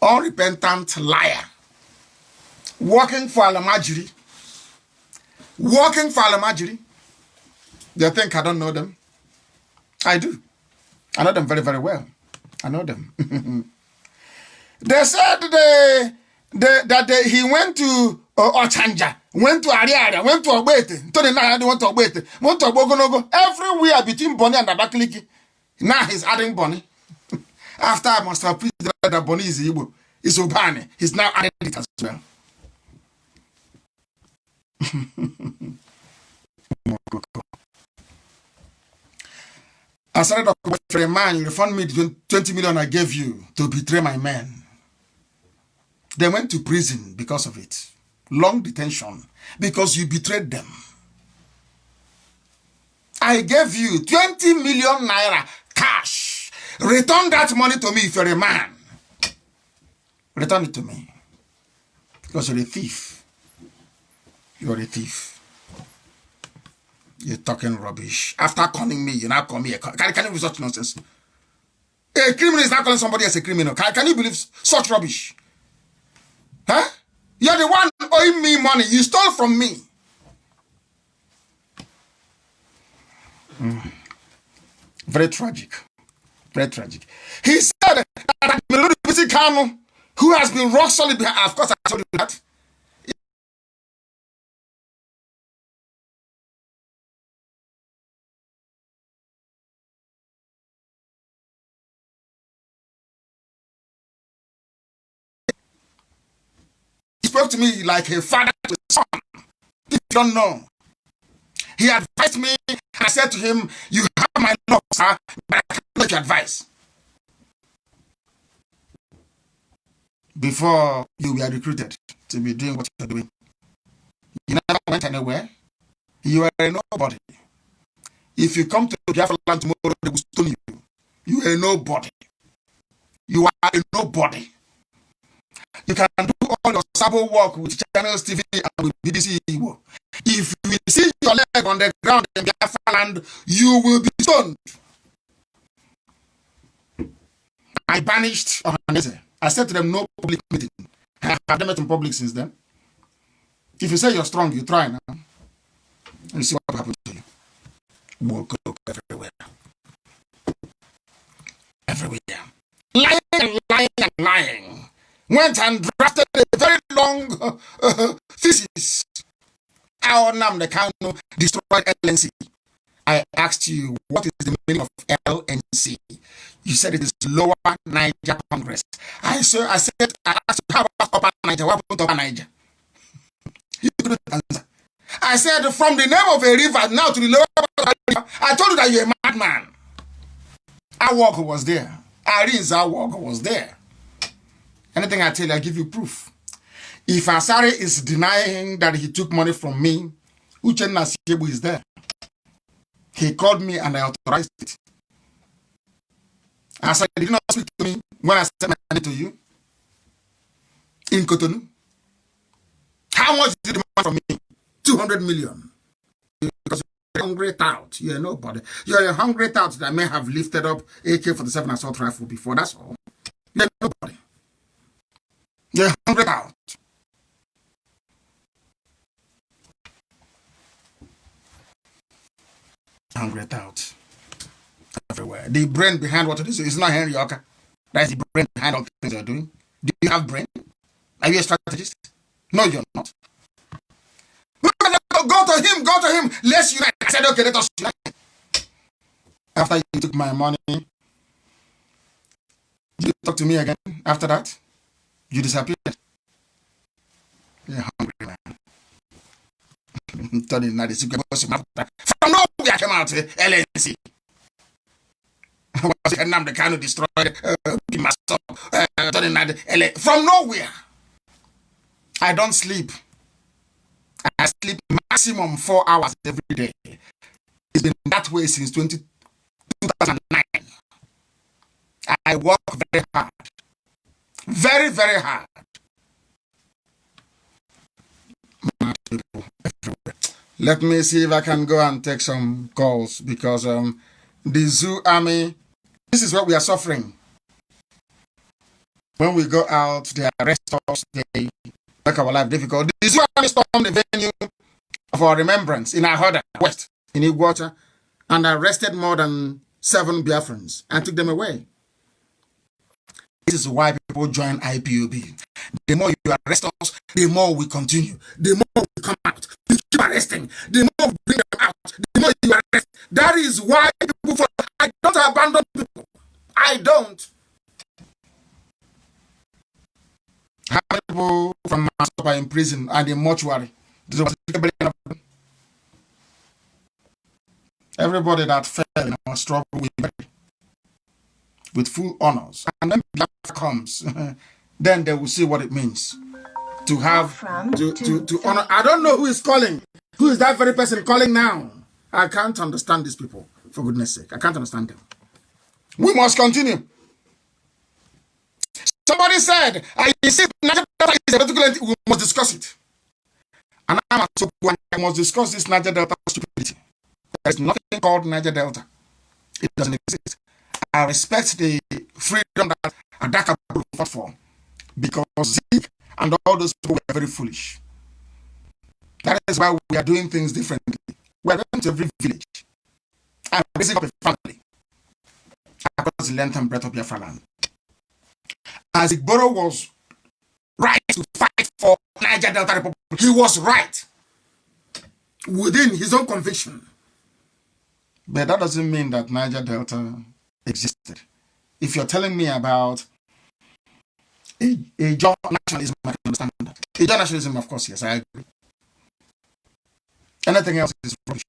Unrepentant liar. working for Alamajiri. Working for Alamajiri. They think I don't know them. I do. I know them very, very well. I know them. They said he went to Ochanja, went to Ariaria, went to Obete, to the night, went to Obete, went to Bogonogo, everywhere between Bonny and Abakaliki. Now he's adding Bonny. After I must have put that Bonny is Igbo, it's Obani. He's now adding it as well. I started off with a man, you refund me the 20 million I gave you to betray my men. They went to prison because of it. Long detention because you betrayed them. I gave you 20 million naira cash. Return that money to me if you're a man. Return it to me. Because you're a thief. You're a thief. You're talking rubbish. After calling me, you now call me a... Can you believe such nonsense? A criminal is not calling somebody else a criminal. Can you believe such rubbish? Huh? You're the one owing me money. You stole from me. Very tragic. Very tragic. He said that Kanu, who has been rock solid behind... Of course, I told you that. Spoke to me like a father to a son. If you don't know, he advised me. I said to him, "You have my love, sir, but I can't take your advice." Before you were recruited to be doing what you're doing, you never went anywhere. You are a nobody. If you come to Biafra land tomorrow, they will stone you. You are a nobody. You are a nobody. You can do all your sabo work with Channels TV and with BBC Igbo. If you see your leg on the ground in Biafra land, you will be stoned. I banished Ohanese. I said to them, no public meeting. I have met in public since then. If you say you're strong, you try now. And see what happens to you. We'll go everywhere. Everywhere. Lying and lying and lying. Went and drafted a very long thesis. How Nnamdi Kanu destroyed LNC. I asked you, what is the meaning of LNC? You said it is Lower Niger Congress. I asked you, how about Upper Niger? What about Upper Niger? You couldn't answer. I said, from the name of a river now to the lower river, I told you that you're a madman. Our work was there. Our work was there. Anything I tell you, I give you proof. If Asari is denying that he took money from me, Uchenna Siebu is there. He called me and I authorized it. Asari did not speak to me when I sent money to you in Cotonou. How much did you demand from me? 200 million. Because you're a hungry tout. You're nobody. You're a hungry tout that may have lifted up AK-47 assault rifle before. That's all. You're nobody. You're hungry out. Hungry out. Everywhere. The brain behind what it is not Henry Yoka. That's the brain behind all the things you're doing. Do you have brain? Are you a strategist? No, you're not. Go to him. Let's unite. I said, okay, let us unite. After you took my money, did you talk to me again after that? You disappeared. You're hungry, man. From nowhere I came out to LNC. Nnamdi Kanu destroyed from nowhere. I don't sleep. I sleep maximum 4 hours every day. It's been that way since 2009. I work very hard. Very, very hard. Let me see if I can go and take some calls because the zoo army, this is what we are suffering. When we go out, they arrest us, they make our life difficult. The zoo stormed the venue for remembrance in Ahoda West, in Iguacha, and arrested more than 7 Biafrans and took them away. This is why people join IPOB. The more you arrest us, the more we continue. The more we come out. You keep arresting. The more we bring them out. The more you arrest. That is why people follow. I don't abandon people. I don't. How many people from Masop are in prison and in mortuary? Everybody that fell in our struggle with full honors. And then Biafra comes, then they will see what it means to have to honor. I don't know who is calling. Who is that very person calling now? I can't understand these people, for goodness sake. I can't understand them. We must continue. Somebody said, I see Niger Delta is a particular entity. We must discuss it. And I must discuss this Niger Delta stupidity. There is nothing called Niger Delta. It doesn't exist. I respect the freedom that Adaka fought for, because Zeke and all those people were very foolish. That is why we are doing things differently. We are going to every village and raising up a family across the length and breadth of Biafra land. As Igboro was right to fight for Niger Delta Republic, he was right within his own conviction. But that doesn't mean that Niger Delta existed. If you're telling me about a Jaw nationalism, I can understand that. A Jaw nationalism, of course, yes, I agree. Anything else is rubbish.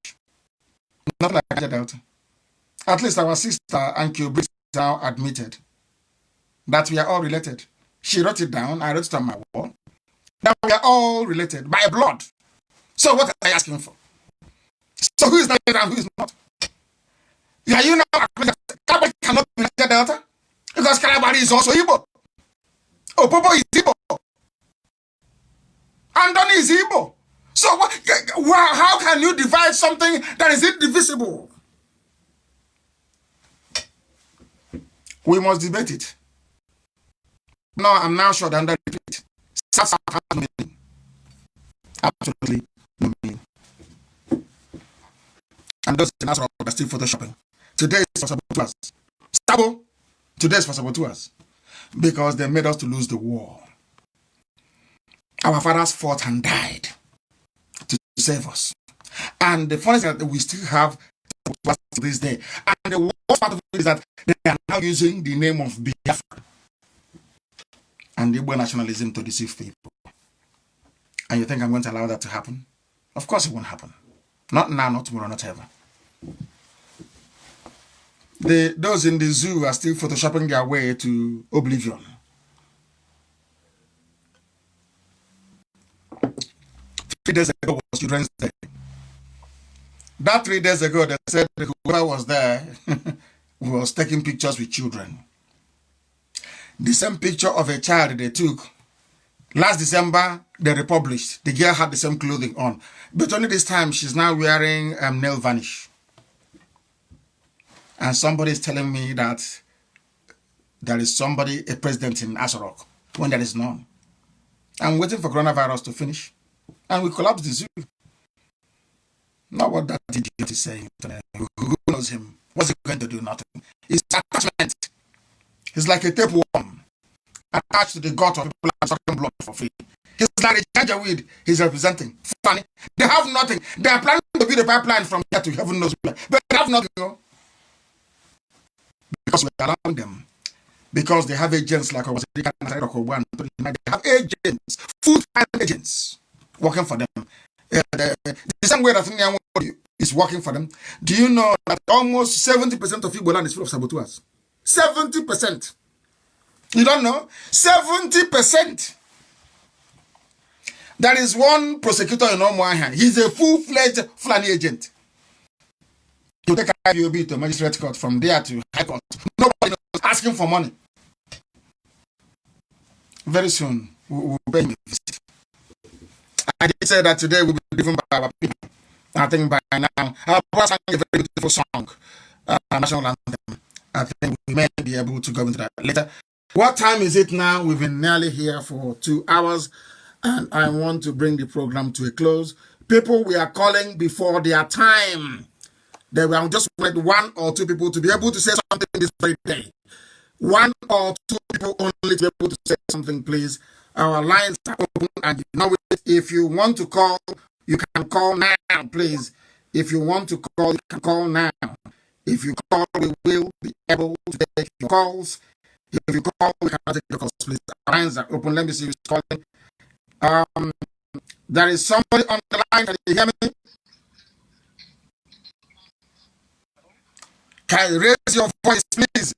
Not like Niger Delta. At least our sister Anki Obris now admitted that we are all related. She wrote it down, I wrote it on my wall. That we are all related by blood. So what are you asking for? So who is Niger and who is not? Are you now that Kalabari cannot be Niger Delta? Because Kalabari is also Igbo. Opobo is Igbo. Andoni is Igbo. So how can you divide something that is indivisible? We must debate it. No, I'm now sure that under debate. South has no meaning. Absolutely no meaning. And those in Asra are still photoshopping. Today is for saboteurs. Sabo, today is for saboteurs. Because they made us to lose the war. Our fathers fought and died to save us. And the funny thing is that we still have saboteurs to this day. And the worst part of it is that they are now using the name of Biafra and Igbo nationalism to deceive people. And you think I'm going to allow that to happen? Of course it won't happen. Not now, not tomorrow, not ever. Those in the zoo are still photoshopping their way to oblivion. Three days ago was Children's Day. That 3 days ago, they said whoever was there was taking pictures with children. The same picture of a child they took last December, they republished. The girl had the same clothing on. But only this time, she's now wearing nail varnish. And somebody is telling me that there is somebody, a president in Asarok, when there is none. I'm waiting for coronavirus to finish. And we collapse the zoo. Not what that idiot is saying. Who knows him? What's he going to do? Nothing. It's attachment. He's like a tapeworm attached to the gut of people and sucking blood for free. He's like a Janjaweed he's representing. Funny. They have nothing. They are planning to build a pipeline from here to heaven knows where. But they have nothing. No? Because we allow them. Because they have agents like they have agents, full-time agents working for them. The same way that Nnamdi is working for them. Do you know that almost 70% of Igbo land is full of saboteurs? 70%. You don't know? 70%. There is one prosecutor in Omoahan. He's a full-fledged Fulani agent. You take IBOB to magistrate court, from there to high court. Nobody knows, asking for money. Very soon, we'll pay him a visit. I did say that today will be driven by our people. I think by now, our brother sang a very beautiful song, national anthem. I think we may be able to go into that later. What time is it now? We've been nearly here for 2 hours. and I want to bring the program to a close. People we are calling before their time. They will just wanted one or two people to be able to say something this very day. One or two people only to be able to say something, please. Our lines are open, and you know it. If you want to call, you can call now, please. If you want to call, you can call now. If you call, we will be able to take your calls. If you call, we cannot take your calls, please. Our lines are open. Let me see who's calling. There is somebody on the line. Can you hear me? Can you raise your voice, please?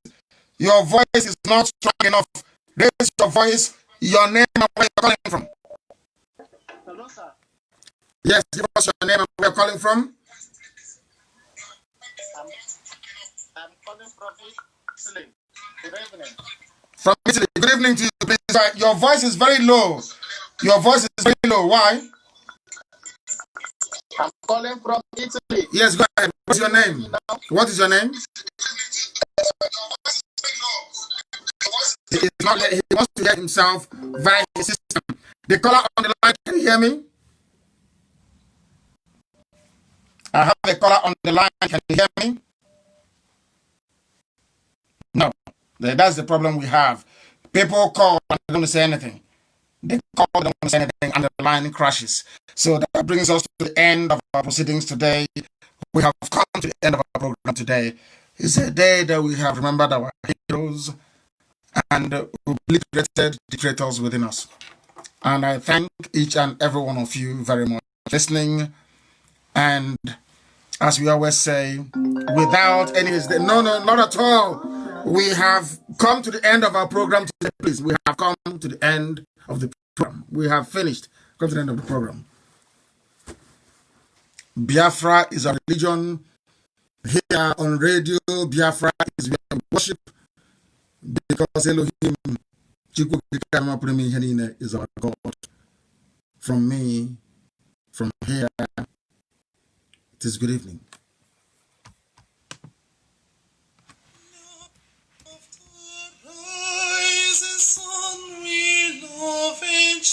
Your voice is not strong enough. Raise your voice, your name and where you're calling from. Hello, sir. Yes, give us your name and where you're calling from. I'm calling from Italy. Good evening. From Italy. Good evening to you, please. Your voice is very low. Your voice is very low. Why? I'm calling from Italy. Yes, go ahead. What's your name? What is your name? He wants to hear himself via his system. The caller on the line, can you hear me? I have a caller on the line, can you hear me? No. That's the problem we have. People call and they don't say anything. They call, they don't say anything, and the line crashes. So that brings us to the end of our proceedings today. We have come to the end of our program today. It's a day that we have remembered our heroes and obliterated the traitors within us. And I thank each and every one of you very much for listening. And as we always say, without any hesitation, no, not at all. We have come to the end of our program today, please. We have come to the end of the program. We have finished. Come to the end of the program. Biafra is a religion. Here on radio, Biafra is where we worship, because Elohim is our God. From me, from here, it is good evening. Sun we love and